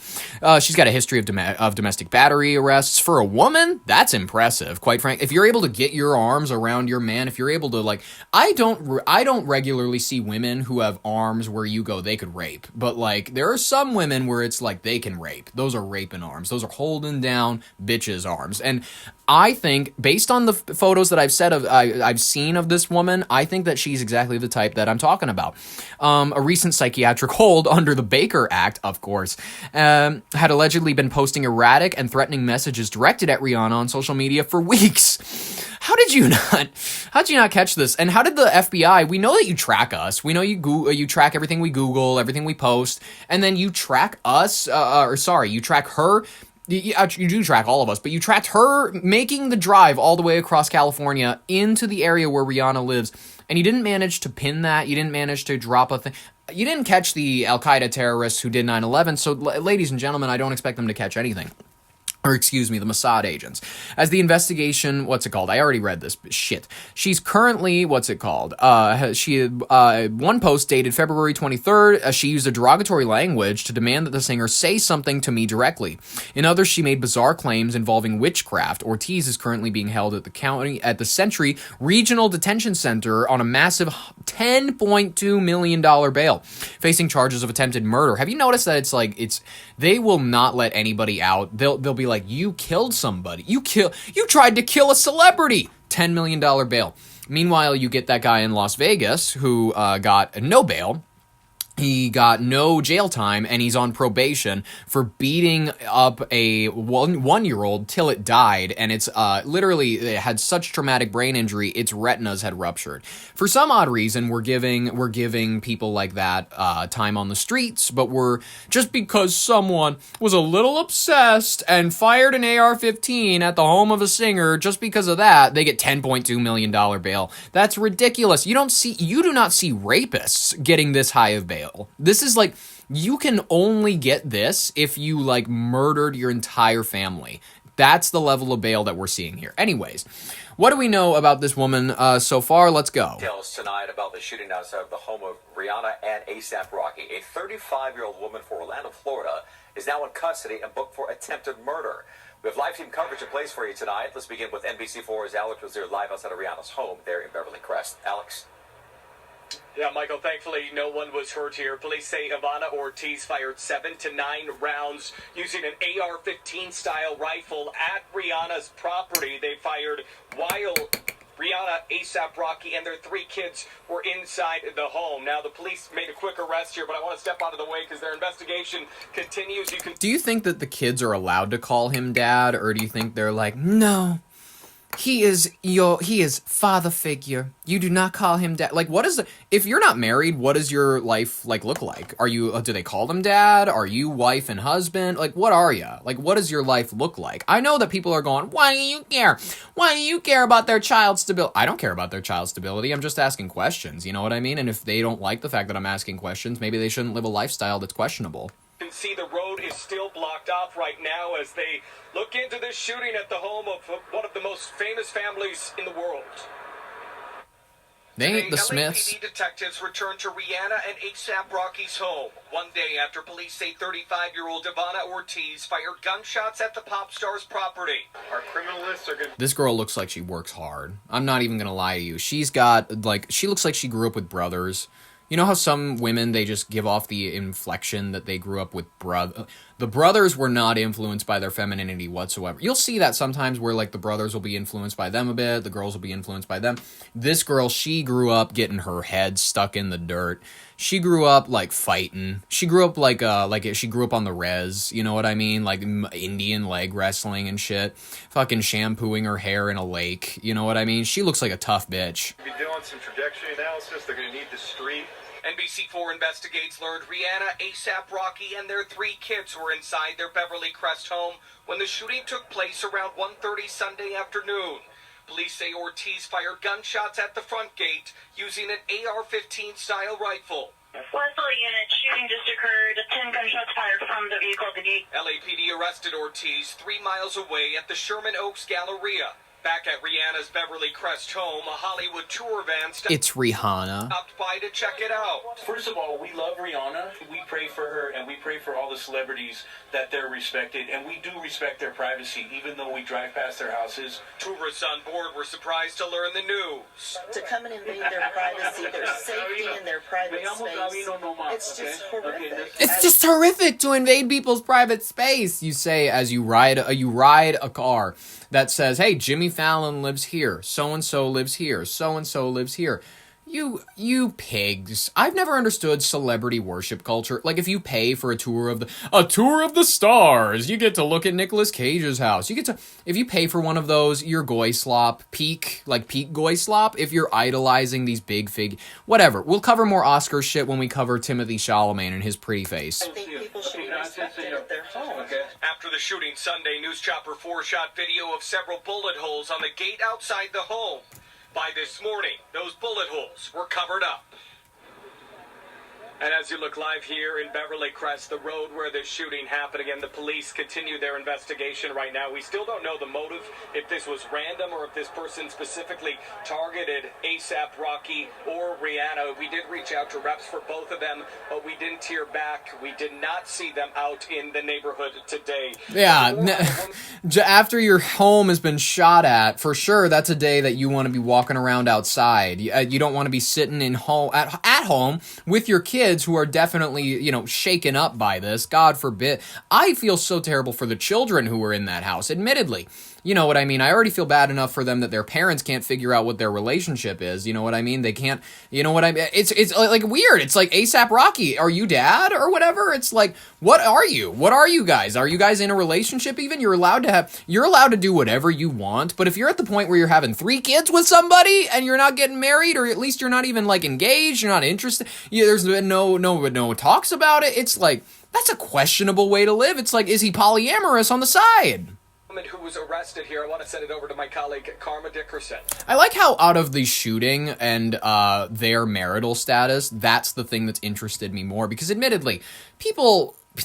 She's got a history of domestic battery arrests. For a woman, that's impressive, quite frankly. If you're able to get your arms around your man, if you're able to, I don't regularly see women who have arms where you go, they could rape. But, there are some women where it's like they can rape. Those are raping arms. Those are holding down bitches' arms. And I think, based on the photos that I've seen of this woman, I think that she's exactly the type that I'm talking about. A recent psychiatric hold under the Baker Act, of course, had allegedly been posting erratic and threatening messages directed at Rihanna on social media for weeks. How did you not catch this? And how did the FBI? We know that you track us. We know you track everything we Google, everything we post, and then you track us. You track her. You do track all of us, but you tracked her making the drive all the way across California into the area where Rihanna lives, and you didn't manage to pin that. You didn't manage to drop a thing. You didn't catch the Al-Qaeda terrorists who did 9/11, so ladies and gentlemen, I don't expect them to catch anything. Or excuse me, the Mossad agents. As the investigation, what's it called? I already read this shit. She's currently, what's it called? One post dated February 23rd, she used a derogatory language to demand that the singer say something to me directly. In others, she made bizarre claims involving witchcraft. Ortiz is currently being held at the Century Regional Detention Center on a massive $10.2 million bail, facing charges of attempted murder. Have you noticed that they will not let anybody out? They'll be like, you killed somebody. You tried to kill a celebrity. $10 million bail. Meanwhile, you get that guy in Las Vegas who got no bail. He got no jail time, and he's on probation for beating up a one-year-old till it died, and it's literally it had such traumatic brain injury, its retinas had ruptured. For some odd reason, we're giving people like that time on the streets, but just because someone was a little obsessed and fired an AR-15 at the home of a singer, just because of that, they get $10.2 million bail. That's ridiculous. You do not see rapists getting this high of bail. This is like, you can only get this if you murdered your entire family. That's the level of bail that we're seeing here. Anyways, what do we know about this woman so far? Let's go. Details tonight about the shooting outside of the home of Rihanna and A$AP Rocky. A 35-year-old woman from Orlando, Florida, is now in custody and booked for attempted murder. We have live team coverage in place for you tonight. Let's begin with NBC4's Alex was there live outside of Rihanna's home there in Beverly Crest. Alex. Yeah, Michael, thankfully no one was hurt here. Police say Ivana Ortiz fired 7 to 9 rounds using an AR-15 style rifle at Rihanna's property. They fired while Rihanna, A$AP Rocky, and their 3 kids were inside the home. Now, the police made a quick arrest here, but I want to step out of the way because their investigation continues. Do you think that the kids are allowed to call him dad, or do you think they're like, no, he is father figure. You do not call him dad. If you're not married, what does your life look like? Do they call them dad? Are you wife and husband? What are you? What does your life look like? I know that people are going, why do you care? Why do you care about their child's stability? I don't care about their child's stability. I'm just asking questions. You know what I mean? And if they don't like the fact that I'm asking questions, maybe they shouldn't live a lifestyle that's questionable. You can see the road is still blocked off right now as they look into this shooting at the home of one of the most famous families in the world. They ain't the Smiths. NYPD detectives returned to Rihanna and A$AP Rocky's home one day after police say 35-year-old Ivana Ortiz fired gunshots at the pop star's property. Our criminalists are going. This girl looks like she works hard. I'm not even gonna lie to you. She's got she looks like she grew up with brothers. You know how some women, they just give off the inflection that they grew up with the brothers were not influenced by their femininity whatsoever. You'll see that sometimes where the brothers will be influenced by them a bit, the girls will be influenced by them. This girl, she grew up getting her head stuck in the dirt. She grew up fighting. She grew up she grew up on the res, you know what I mean? Indian leg wrestling and shit. Fucking shampooing her hair in a lake, you know what I mean? She looks like a tough bitch. Be doing some trajectory analysis. They're going to need the street. NBC4 investigates learned Rihanna, A$AP Rocky, and their 3 kids were inside their Beverly Crest home when the shooting took place around 1:30 Sunday afternoon. Police say Ortiz fired gunshots at the front gate using an AR-15 style rifle. Westfield unit, shooting just occurred. 10 gunshots fired from the vehicle at the gate. LAPD arrested Ortiz 3 miles away at the Sherman Oaks Galleria. Back at Rihanna's Beverly Crest home, a Hollywood tour van It's Rihanna. stopped by to check it out. First of all, we love Rihanna. We pray for her, and we pray for all the celebrities that they're respected, and we do respect their privacy, even though we drive past their houses. Tourists on board were surprised to learn the news. To come and invade their privacy, their safety, and their private space, it's just horrific. It's just horrific to invade people's private space, you say as you ride a car that says, hey, Jimmy Fallon lives here, so-and-so lives here, so-and-so lives here. You pigs. I've never understood celebrity worship culture. If you pay for a tour of the stars, you get to look at Nicolas Cage's house. If you pay for one of those, you're goy slop, peak goy slop, if you're idolizing these big whatever. We'll cover more Oscar shit when we cover Timothee Chalamet and his pretty face. I think people should be respected at their home. After the shooting Sunday, News Chopper 4 shot video of several bullet holes on the gate outside the home. By this morning, those bullet holes were covered up. And as you look live here in Beverly Crest, the road where the shooting happened, again, the police continue their investigation right now. We still don't know the motive, if this was random or if this person specifically targeted A$AP Rocky or Rihanna. We did reach out to reps for both of them, but we didn't hear back. We did not see them out in the neighborhood today. Yeah, after your home has been shot at, for sure, that's a day that you want to be walking around outside. You don't want to be sitting in at home with your kids who are definitely, shaken up by this. God forbid. I feel so terrible for the children who were in that house, admittedly. You know what I mean? I already feel bad enough for them that their parents can't figure out what their relationship is. You know what I mean? They can't, you know what I mean? It's like weird. It's like A$AP Rocky. Are you dad or whatever? It's like, what are you? What are you guys? Are you guys in a relationship even? You're allowed to do whatever you want. But if you're at the point where you're having 3 kids with somebody and you're not getting married, or at least you're not even like engaged, you're not interested, there's no talks about it. It's like, that's a questionable way to live. It's like, is he polyamorous on the side? Who was arrested here. I want to send it over to my colleague Karma Dickerson. I like how out of the shooting and their marital status, that's the thing that's interested me more, because admittedly,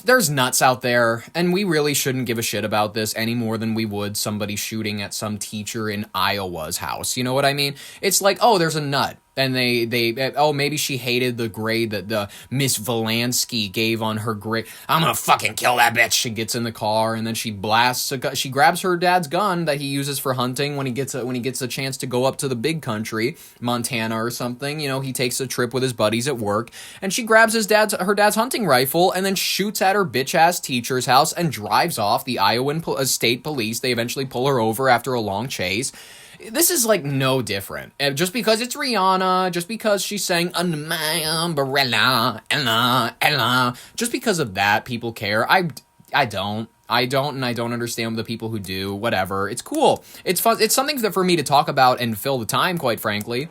there's nuts out there, and we really shouldn't give a shit about this any more than we would somebody shooting at some teacher in Iowa's house. You know what I mean? It's like, oh, there's a nut. And maybe she hated the grade that the Miss Valansky gave on her grade. I'm gonna fucking kill that bitch. She gets in the car and then she blasts she grabs her dad's gun that he uses for hunting when he gets a chance to go up to the big country, Montana or something. He takes a trip with his buddies at work, and she grabs her dad's hunting rifle and then shoots at her bitch ass teacher's house and drives off. The Iowa State Police, they eventually pull her over after a long chase. This is like no different. Just because it's Rihanna, just because she sang Under My Umbrella, Ella, just because of that, people care. I don't, and I don't understand the people who do. Whatever. It's cool. It's fun. It's something for me to talk about and fill the time, quite frankly.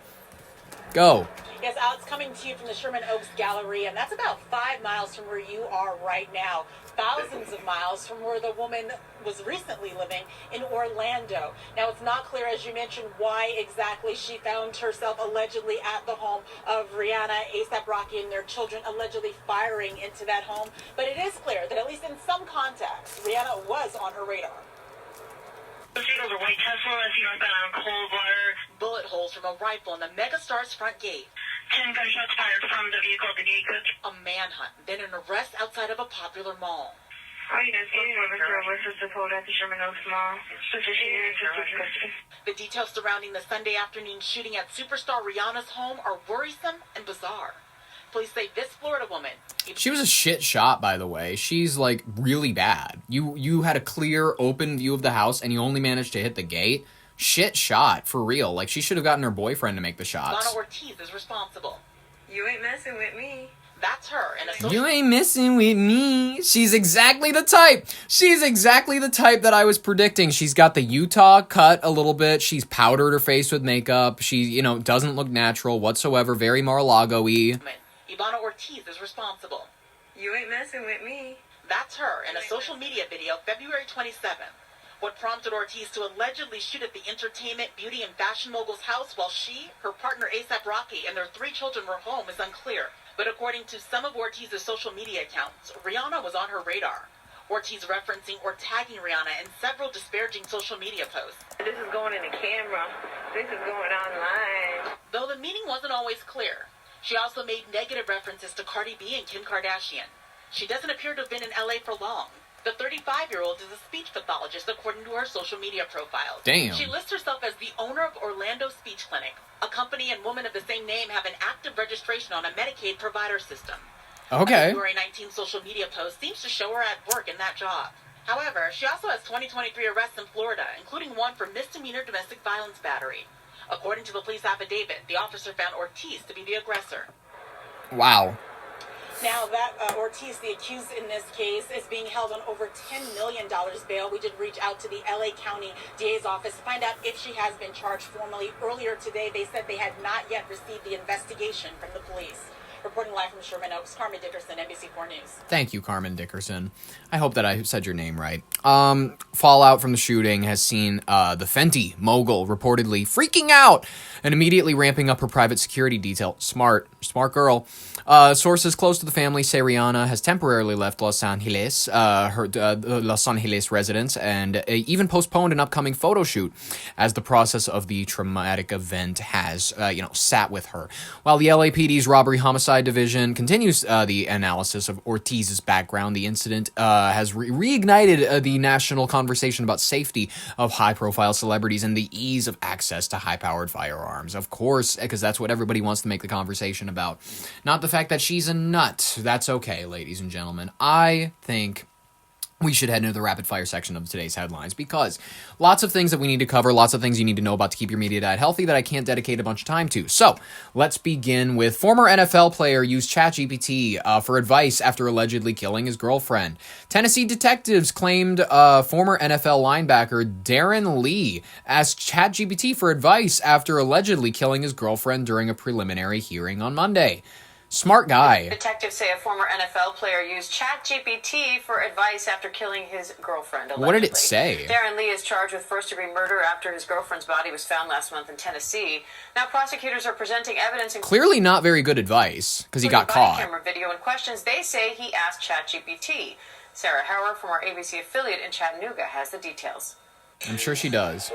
Go. Yes, Alex, coming to you from the Sherman Oaks Gallery, and that's about 5 miles from where you are right now. Thousands of miles from where the woman was recently living in Orlando. Now, it's not clear, as you mentioned, why exactly she found herself allegedly at the home of Rihanna, A$AP Rocky, and their children, allegedly firing into that home. But it is clear that, at least in some context, Rihanna was on her radar. The white Tesla, as you went on cold water. Bullet holes from a rifle in the megastar's front gate. 10 gunshots fired from the vehicle. The gate could. A manhunt, then an arrest outside of a popular mall. The details surrounding the Sunday afternoon shooting at superstar Rihanna's home are worrisome and bizarre. Police say this Florida woman... She was a shit shot, by the way. She's, like, really bad. You had a clear, open view of the house, and you only managed to hit the gate. Shit shot, for real. Like, she should have gotten her boyfriend to make the shots. Ivana Ortiz is responsible. You ain't messing with me. That's her. You ain't messing with me. She's exactly the type. She's exactly the type that I was predicting. She's got the Utah cut a little bit. She's powdered her face with makeup. She, doesn't look natural whatsoever. Very Mar-a-Lago-y. Ivana Ortiz is responsible. You ain't messing with me. That's her in a social media video February 27th. What prompted Ortiz to allegedly shoot at the entertainment, beauty, and fashion mogul's house while she, her partner A$AP Rocky, and their 3 children were home is unclear. But according to some of Ortiz's social media accounts, Rihanna was on her radar. Ortiz referencing or tagging Rihanna in several disparaging social media posts. This is going in the camera. This is going online. Though the meaning wasn't always clear. She also made negative references to Cardi B and Kim Kardashian. She doesn't appear to have been in LA for long. The 35-year-old is a speech pathologist according to her social media profiles. Damn. She lists herself as the owner of Orlando Speech Clinic. A company and woman of the same name have an active registration on a Medicaid provider system. Okay. A February 19 social media post seems to show her at work in that job. However, she also has 2023 arrests in Florida, including one for misdemeanor domestic violence battery. According to the police affidavit, the officer found Ortiz to be the aggressor. Wow. Now, that Ortiz, the accused in this case, is being held on over $10 million bail. We did reach out to the LA County DA's office to find out if she has been charged formally. Earlier today, they said they had not yet received the investigation from the police. Reporting live from Sherman Oaks, Carmen Dickerson, NBC4 News. Thank you, Carmen Dickerson. I hope that I said your name right. Fallout from the shooting has seen the Fenty mogul reportedly freaking out and immediately ramping up her private security detail. Smart girl. Sources close to the family say Rihanna has temporarily left Los Angeles, her Los Angeles residence, and even postponed an upcoming photo shoot as the process of the traumatic event has, sat with her. While the LAPD's robbery homicide division continues the analysis of Ortiz's background, the incident has reignited the national conversation about safety of high-profile celebrities and the ease of access to high-powered firearms. Of course, because that's what everybody wants to make the conversation about. Not the fact that she's a nut. That's okay, ladies and gentlemen. I think we should head into the rapid fire section of today's headlines because lots of things that we need to cover, lots of things you need to know about to keep your media diet healthy that I can't dedicate a bunch of time to. So let's begin with former NFL player used ChatGPT for advice after allegedly killing his girlfriend. Tennessee detectives claimed former NFL linebacker Darren Lee asked ChatGPT for advice after allegedly killing his girlfriend during a preliminary hearing on Monday. Smart guy. Detectives say a former NFL player used ChatGPT for advice after killing his girlfriend, allegedly. What did it say? Darren Lee is charged with first-degree murder after his girlfriend's body was found last month in Tennessee. Now prosecutors are presenting evidence... Clearly not very good advice, because he got caught. Camera video and questions. They say he asked ChatGPT. Sarah Hauer from our ABC affiliate in Chattanooga has the details. I'm sure she does.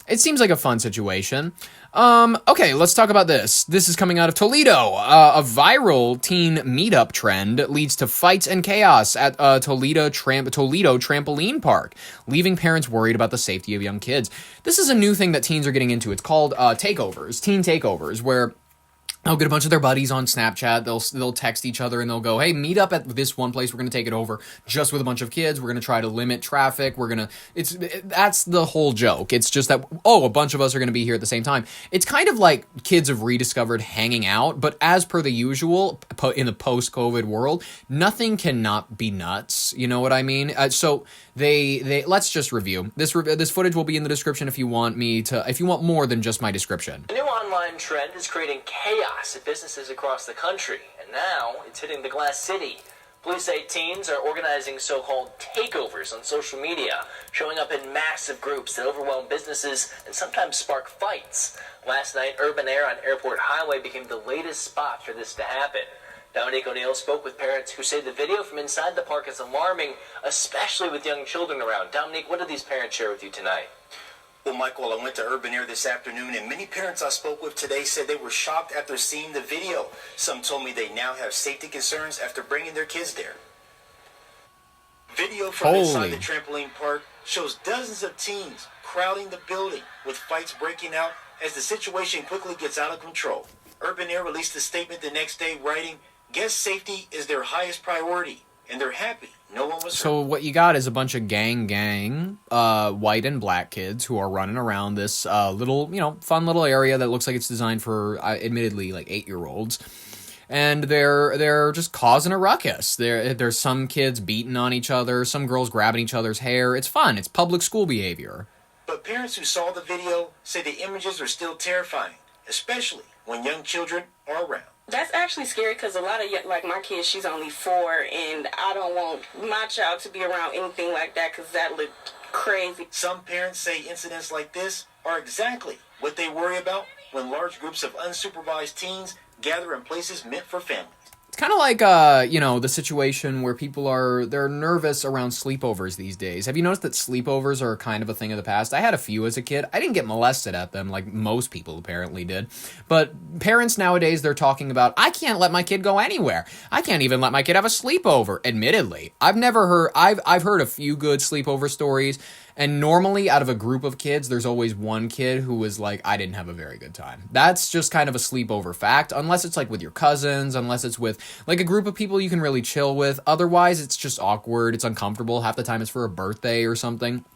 It seems like a fun situation. Okay, let's talk about this. This is coming out of Toledo. A viral teen meetup trend leads to fights and chaos at Toledo Trampoline Park, leaving parents worried about the safety of young kids. This is a new thing that teens are getting into. It's called Takeovers, teen takeovers, where they'll get a bunch of their buddies on Snapchat. They'll text each other and they'll go, hey, meet up at this one place. We're going to take it over just with a bunch of kids. We're going to try to limit traffic. That's the whole joke. It's just that, a bunch of us are going to be here at the same time. It's kind of like kids have rediscovered hanging out, but as per the usual in the post-COVID world, nothing cannot be nuts. You know what I mean? So they let's just review. This footage will be in the description if you want more than just my description. A new online trend is creating chaos at businesses across the country, and now it's hitting the Glass City. Police say teens are organizing so-called takeovers on social media, showing up in massive groups that overwhelm businesses and sometimes spark fights. Last night, Urban Air on Airport Highway became the latest spot for this to happen. Dominique O'Neill spoke with parents who say the video from inside the park is alarming, especially with young children around. Dominique, what did these parents share with you tonight? Well, Michael, I went to Urban Air this afternoon, and many parents I spoke with today said they were shocked after seeing the video. Some told me they now have safety concerns after bringing their kids there. Video from inside the trampoline park shows dozens of teens crowding the building, with fights breaking out as the situation quickly gets out of control. Urban Air released a statement the next day writing, guest safety is their highest priority, and they're happy no one was hurt. So what you got is a bunch of gang, white and black kids who are running around this little, fun little area that looks like it's designed for, admittedly, like 8-year-olds. And they're just causing a ruckus. There's some kids beating on each other, some girls grabbing each other's hair. It's fun. It's public school behavior. But parents who saw the video say the images are still terrifying, especially when young children are around. That's actually scary because a lot of, like my kid, she's only 4, and I don't want my child to be around anything like that because that look crazy. Some parents say incidents like this are exactly what they worry about when large groups of unsupervised teens gather in places meant for families. It's kind of like, the situation where they're nervous around sleepovers these days. Have you noticed that sleepovers are kind of a thing of the past? I had a few as a kid. I didn't get molested at them like most people apparently did. But parents nowadays, they're talking about, I can't let my kid go anywhere. I can't even let my kid have a sleepover, admittedly. I've heard a few good sleepover stories. And normally, out of a group of kids, there's always one kid who was like, I didn't have a very good time. That's just kind of a sleepover fact, unless it's like with your cousins, unless it's with like a group of people you can really chill with. Otherwise, it's just awkward, it's uncomfortable. Half the time it's for a birthday or something.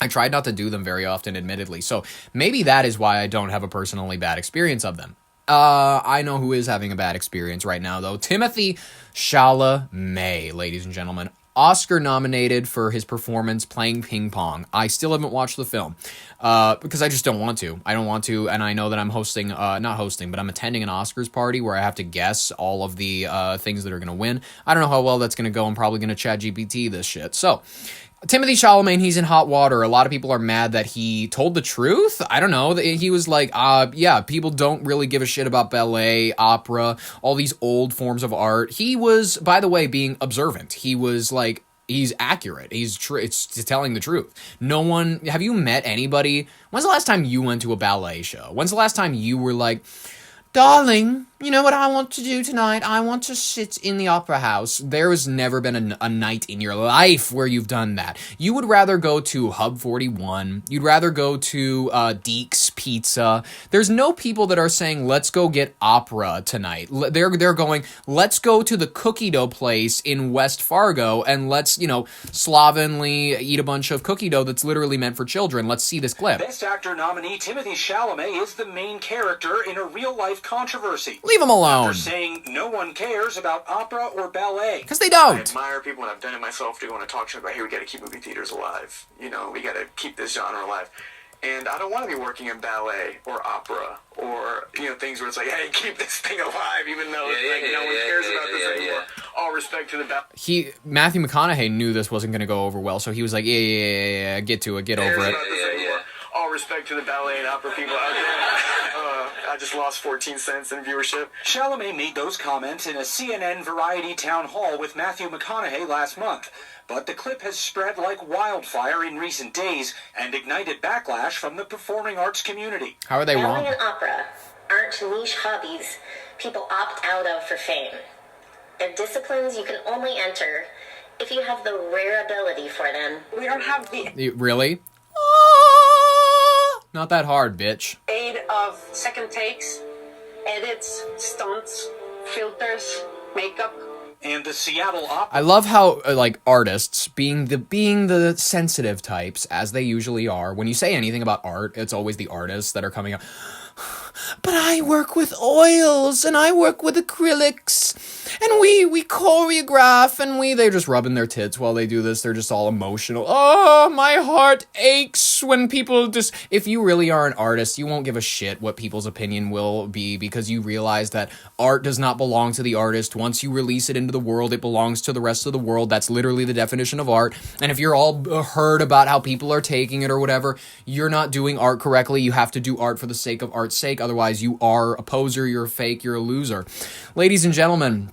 I tried not to do them very often, admittedly. So maybe that is why I don't have a personally bad experience of them. I know who is having a bad experience right now, though. Timothee Chalamet, ladies and gentlemen. Oscar nominated for his performance playing ping pong. I still haven't watched the film because I just don't want to. I don't want to, and I know that I'm hosting, not hosting, but I'm attending an Oscars party where I have to guess all of the things that are going to win. I don't know how well that's going to go. I'm probably going to ChatGPT this shit. So, Timothee Chalamet, he's in hot water. A lot of people are mad that he told the truth. I don't know. He was like, yeah, people don't really give a shit about ballet, opera, all these old forms of art. He was, by the way, being observant. He was like, he's accurate. He's it's telling the truth. No one, have you met anybody? When's the last time you went to a ballet show? When's the last time you were like, darling, you know what I want to do tonight? I want to sit in the opera house. There has never been a night in your life where you've done that. You would rather go to Hub 41. You'd rather go to Deke's Pizza. There's no people that are saying, let's go get opera tonight. They're going, let's go to the cookie dough place in West Fargo and let's, slovenly eat a bunch of cookie dough that's literally meant for children. Let's see this clip. Best Actor nominee Timothee Chalamet is the main character in a real-life controversy. Leave him alone. After saying no one cares about opera or ballet. Because they don't. I admire people, and I've done it myself, to go on a talk show about, hey, we got to keep movie theaters alive. We got to keep this genre alive. And I don't want to be working in ballet or opera or, things where it's like, hey, keep this thing alive, even though no one cares about this anymore. All respect to the ballet. Matthew McConaughey knew this wasn't going to go over well, so he was like, yeah, get to it, get over it. All respect to the ballet and opera people out there. I just lost 14 cents in viewership. Chalamet made those comments in a CNN Variety town hall with Matthew McConaughey last month. But the clip has spread like wildfire in recent days and ignited backlash from the performing arts community. How are they wrong? Ballet and opera aren't niche hobbies people opt out of for fame. They're disciplines you can only enter if you have the rare ability for them. We don't have the Really? Not that hard, bitch. Aid of second takes, edits, stunts, filters, makeup. And the Seattle Opera. I love how artists being the sensitive types as they usually are. When you say anything about art, it's always the artists that are coming up. But I work with oils and I work with acrylics and we choreograph and they're just rubbing their tits while they do this. They're just all emotional. Oh, my heart aches when people if you really are an artist, you won't give a shit what people's opinion will be because you realize that art does not belong to the artist. Once you release it into the world, it belongs to the rest of the world. That's literally the definition of art. And if you're all heard about how people are taking it or whatever, you're not doing art correctly. You have to do art for the sake of art's sake. Otherwise, you are a poser, you're a fake, you're a loser. Ladies and gentlemen,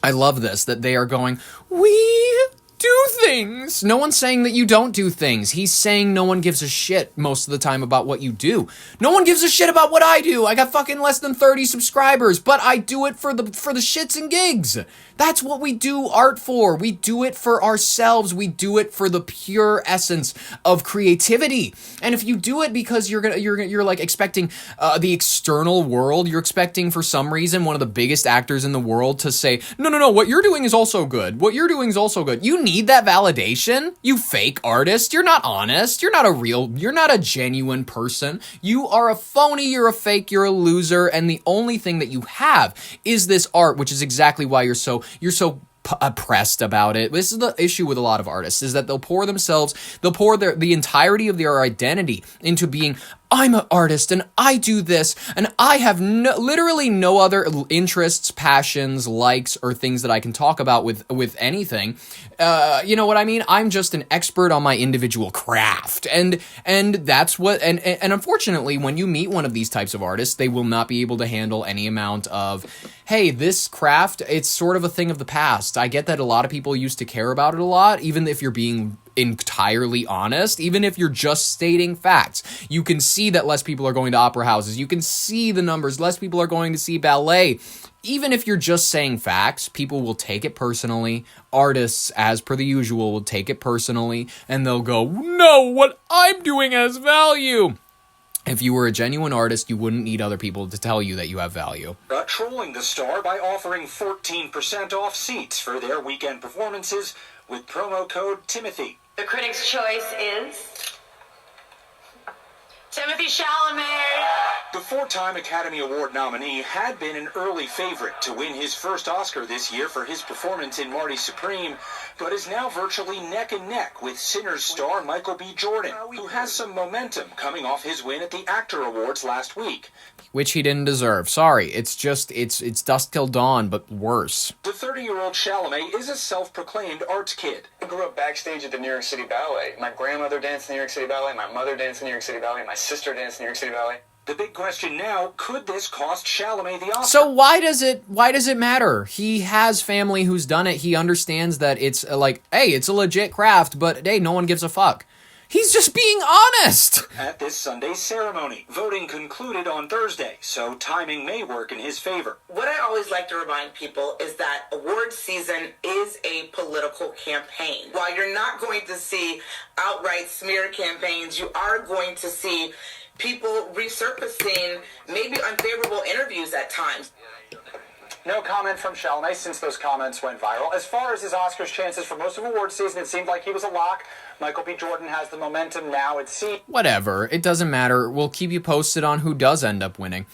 I love this, that they are going, we do things. No one's saying that you don't do things. He's saying no one gives a shit most of the time about what you do. No one gives a shit about what I do. I got fucking less than 30 subscribers, but I do it for the shits and gigs. That's what we do art for. We do it for ourselves. We do it for the pure essence of creativity. And if you do it because you're like expecting the external world, you're expecting for some reason one of the biggest actors in the world to say, no, what you're doing is also good. What you're doing is also good. You need that validation. You fake artist. You're not honest. You're not a genuine person. You are a phony. You're a fake. You're a loser. And the only thing that you have is this art, which is exactly why you're so oppressed about it. This is the issue with a lot of artists, is that they'll pour the entirety of their identity into being, I'm an artist and I do this and I have literally no other interests, passions, likes, or things that I can talk about with anything. You know what I mean? I'm just an expert on my individual craft. And that's what, and unfortunately, when you meet one of these types of artists, they will not be able to handle any amount of, hey, this craft, it's sort of a thing of the past. I get that a lot of people used to care about it a lot, even if you're being entirely honest, even if you're just stating facts. You can see that less people are going to opera houses. You can see the numbers. Less people are going to see ballet. Even if you're just saying facts, people will take it personally. Artists, as per the usual, will take it personally, and they'll go, no, what I'm doing has value. If you were a genuine artist, you wouldn't need other people to tell you that you have value. Trolling the star by offering 14% off seats for their weekend performances with promo code Timothee. The critic's choice is Timothee Chalamet. The four-time Academy Award nominee had been an early favorite to win his first Oscar this year for his performance in Marty Supreme, but is now virtually neck and neck with Sinners star Michael B. Jordan, who has some momentum coming off his win at the Actor Awards last week. Which he didn't deserve. Sorry, it's Dusk Till Dawn, but worse. The 30-year-old Chalamet is a self-proclaimed arts kid. I grew up backstage at the New York City Ballet. My grandmother danced in the New York City Ballet, my mother danced in the New York City Ballet, my sister danced in the New York City Ballet. The big question now, could this cost Chalamet the Oscar? So why does it matter? He has family who's done it. He understands that it's like, hey, it's a legit craft, but hey, no one gives a fuck. He's just being honest. At this Sunday's ceremony, voting concluded on Thursday, so timing may work in his favor. What I always like to remind people is that award season is a political campaign. While you're not going to see outright smear campaigns, you are going to see people resurfacing maybe unfavorable interviews at times. No comment from Chalamet since those comments went viral. As far as his Oscars chances for most of award season, it seemed like he was a lock. Michael B. Jordan has the momentum now, it seems. Whatever. It doesn't matter. We'll keep you posted on who does end up winning.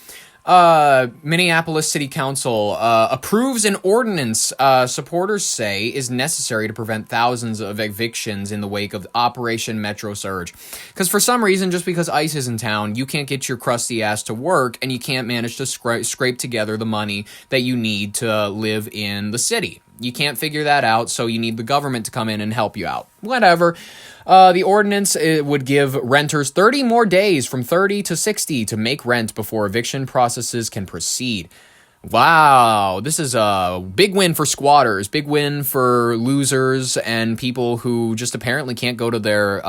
Minneapolis City Council approves an ordinance supporters say is necessary to prevent thousands of evictions in the wake of Operation Metro Surge. Because for some reason, just because ICE is in town, you can't get your crusty ass to work and you can't manage to scrape together the money that you need to live in the city. You can't figure that out, so you need the government to come in and help you out. Whatever. The ordinance would give renters 30 more days, from 30 to 60, to make rent before eviction processes can proceed. Wow, this is a big win for squatters, big win for losers and people who just apparently can't go to their,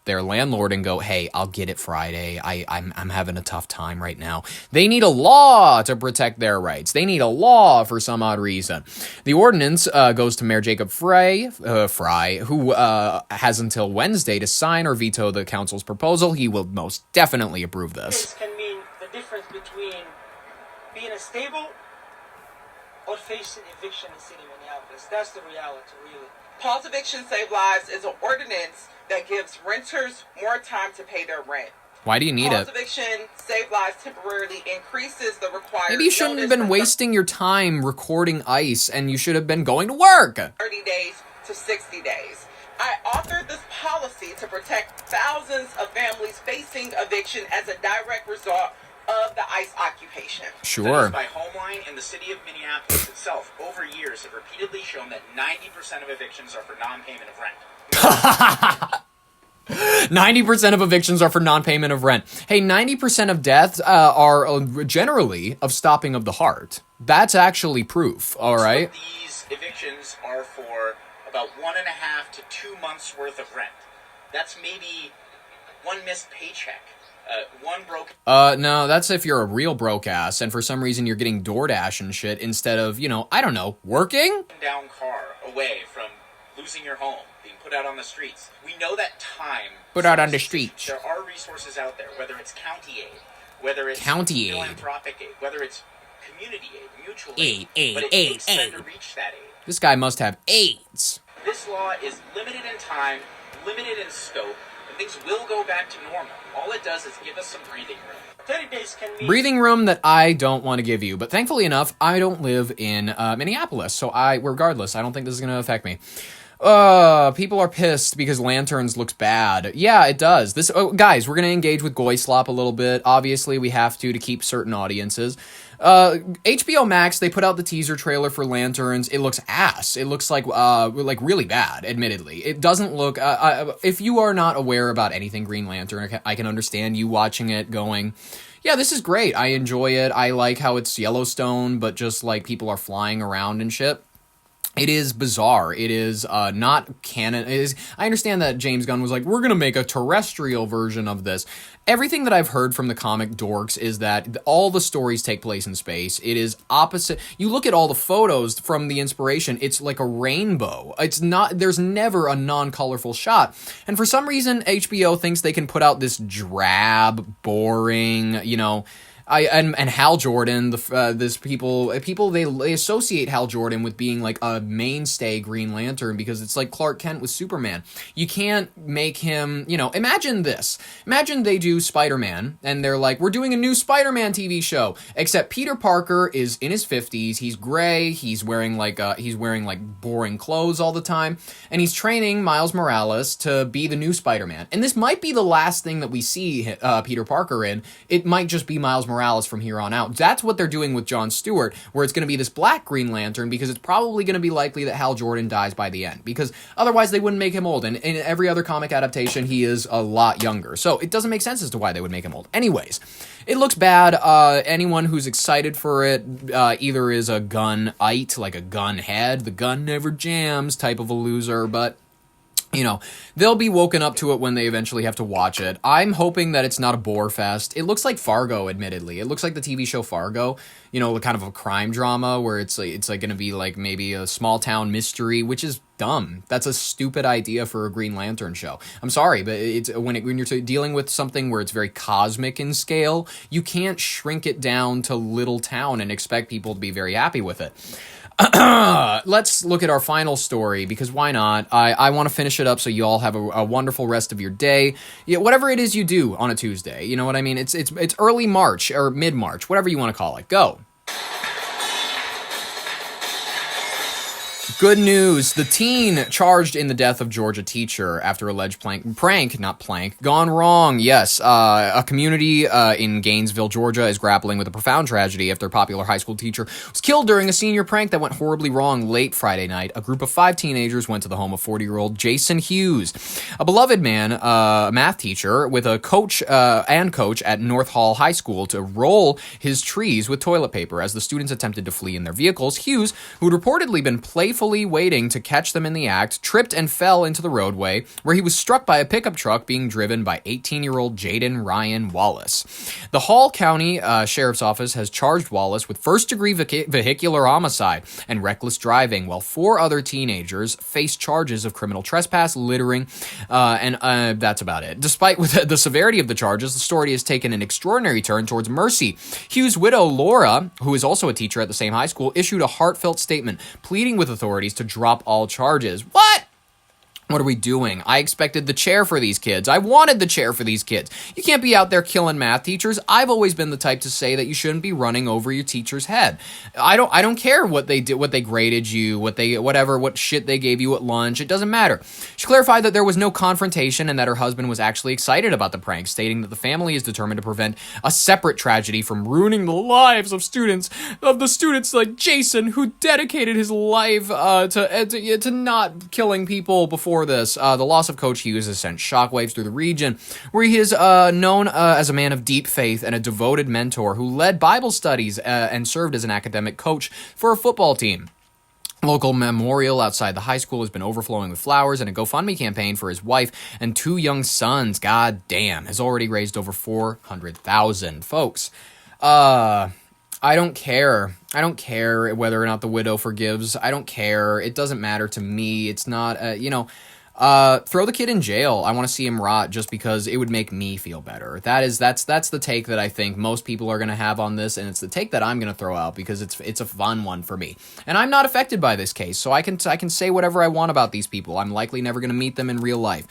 their landlord and go, hey, I'll get it Friday. I'm having a tough time right now. They need a law to protect their rights. They need a law for some odd reason. The ordinance goes to Mayor Jacob Frey, who has until Wednesday to sign or veto the council's proposal. He will most definitely approve this. This can mean the difference between being a stable or facing eviction in the city of Minneapolis. That's the reality, really. Pause Eviction Save Lives is an ordinance that gives renters more time to pay their rent. Why do you need Pause it? Eviction Save Lives temporarily increases the required Maybe you shouldn't have notice been from wasting your time recording ICE, and you should have been going to work. 30 days to 60 days. I authored this policy to protect thousands of families facing eviction as a direct result of the ICE occupation. Sure. Studies by Homeline and the city of Minneapolis itself over years have repeatedly shown that 90% of evictions are for non-payment of rent. 90% of evictions are for non-payment of rent. Hey, 90% of deaths are generally of stopping of the heart. That's actually proof, all right? These evictions are for about 1.5 to 2 months worth of rent. That's maybe one missed paycheck. One broke. No, that's if you're a real broke ass, and for some reason you're getting DoorDash and shit instead of, I don't know, working? Down car away from losing your home, being put out on the streets. We know that time. Put out on the streets. There are resources out there, whether it's county aid, whether it's County aid. philanthropic aid, whether it's community aid, mutual Aid, but it takes time to reach that aid. This guy must have AIDS. This law is limited in time, limited in scope, and things will go back to normal. All it does is give us some breathing room. 30 days can mean... Breathing room that I don't want to give you. But thankfully enough, I don't live in Minneapolis. So regardless, I don't think this is going to affect me. People are pissed because Lanterns looks bad. Yeah, it does. Guys, we're going to engage with Goy Slop a little bit. Obviously, we have to keep certain audiences. HBO Max, they put out the teaser trailer for Lanterns. It looks ass. It looks like really bad, admittedly. It doesn't look, if you are not aware about anything Green Lantern, I can understand you watching it going, yeah, this is great. I enjoy it. I like how it's Yellowstone, but just like people are flying around and shit. It is bizarre. It is not canon. I understand that James Gunn was like, we're going to make a terrestrial version of this. Everything that I've heard from the comic dorks is that all the stories take place in space. It is opposite. You look at all the photos from the inspiration, it's like a rainbow. It's not, there's never a non-colorful shot. And for some reason, HBO thinks they can put out this drab, boring, And Hal Jordan, this people they associate Hal Jordan with being like a mainstay Green Lantern because it's like Clark Kent with Superman. You can't make him, imagine this. Imagine they do Spider-Man and they're like, we're doing a new Spider-Man TV show, except Peter Parker is in his 50s, he's gray, he's wearing like boring clothes all the time, and he's training Miles Morales to be the new Spider-Man. And this might be the last thing that we see Peter Parker in. It might just be Miles Morales from here on out. That's what they're doing with Jon Stewart, where it's going to be this black Green Lantern, because it's probably going to be likely that Hal Jordan dies by the end, because otherwise they wouldn't make him old. And in every other comic adaptation, he is a lot younger. So it doesn't make sense as to why they would make him old. Anyways, it looks bad. Anyone who's excited for it either is a gun-ite, like a gun head, the gun never jams type of a loser, but they'll be woken up to it when they eventually have to watch it. I'm hoping that it's not a bore fest. It looks like Fargo, admittedly. It looks like the TV show Fargo, kind of a crime drama where it's like going to be like maybe a small town mystery, which is dumb. That's a stupid idea for a Green Lantern show. I'm sorry, but it's when you're dealing with something where it's very cosmic in scale, you can't shrink it down to little town and expect people to be very happy with it. Let's look at our final story, because why not? I want to finish it up so you all have a wonderful rest of your day. Yeah, whatever it is you do on a Tuesday, you know what I mean? It's early March or mid-March, whatever you want to call it. Go. Good news. The teen charged in the death of Georgia teacher after alleged prank gone wrong. Yes, a community in Gainesville, Georgia is grappling with a profound tragedy after a popular high school teacher was killed during a senior prank that went horribly wrong late Friday night. A group of 5 teenagers went to the home of 40-year-old Jason Hughes, a beloved man, a math teacher, with a coach at North Hall High School to roll his trees with toilet paper as the students attempted to flee in their vehicles. Hughes, who had reportedly been playfully waiting to catch them in the act, tripped and fell into the roadway, where he was struck by a pickup truck being driven by 18-year-old Jaden Ryan Wallace. The Hall County Sheriff's Office has charged Wallace with first-degree vehicular homicide and reckless driving, while 4 other teenagers face charges of criminal trespass, littering, and that's about it. Despite the severity of the charges, the story has taken an extraordinary turn towards mercy. Hughes' widow, Laura, who is also a teacher at the same high school, issued a heartfelt statement pleading with authorities to drop all charges. What? What are we doing? I expected the chair for these kids. I wanted the chair for these kids. You can't be out there killing math teachers. I've always been the type to say that you shouldn't be running over your teacher's head. I don't care what they did, what they graded you, what shit they gave you at lunch. It doesn't matter. She clarified that there was no confrontation and that her husband was actually excited about the prank, stating that the family is determined to prevent a separate tragedy from ruining the lives of the students like Jason, who dedicated his life to not killing people before this. The loss of Coach Hughes has sent shockwaves through the region, where he is known as a man of deep faith and a devoted mentor who led Bible studies and served as an academic coach for a football team. Local memorial outside the high school has been overflowing with flowers, and a GoFundMe campaign for his wife and 2 young sons, god damn, has already raised over $400,000. Folks, I don't care. I don't care whether or not the widow forgives. I don't care. It doesn't matter to me. It's not, throw the kid in jail. I want to see him rot just because it would make me feel better. That's the take that I think most people are going to have on this, and it's the take that I'm going to throw out because it's a fun one for me. And I'm not affected by this case, so I can say whatever I want about these people. I'm likely never going to meet them in real life.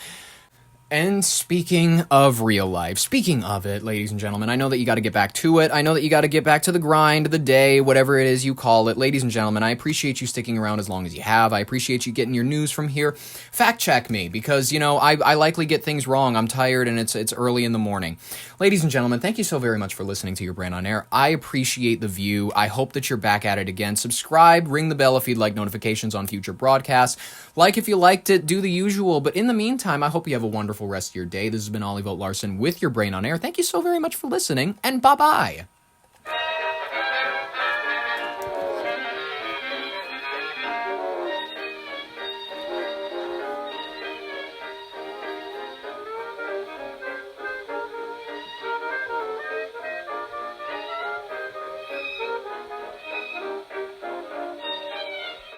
And speaking of real life, speaking of it, ladies and gentlemen, I know that you got to get back to it. I know that you got to get back to the grind, the day, whatever it is you call it. Ladies and gentlemen, I appreciate you sticking around as long as you have. I appreciate you getting your news from here. Fact check me, because, I likely get things wrong. I'm tired and it's early in the morning. Ladies and gentlemen, thank you so very much for listening to Your Brand on Air. I appreciate the view. I hope that you're back at it again. Subscribe, ring the bell if you'd like notifications on future broadcasts. Like if you liked it, do the usual. But in the meantime, I hope you have a wonderful rest of your day. This has been YBOA Larson with Your Brain on Air. Thank you so very much for listening, and bye-bye.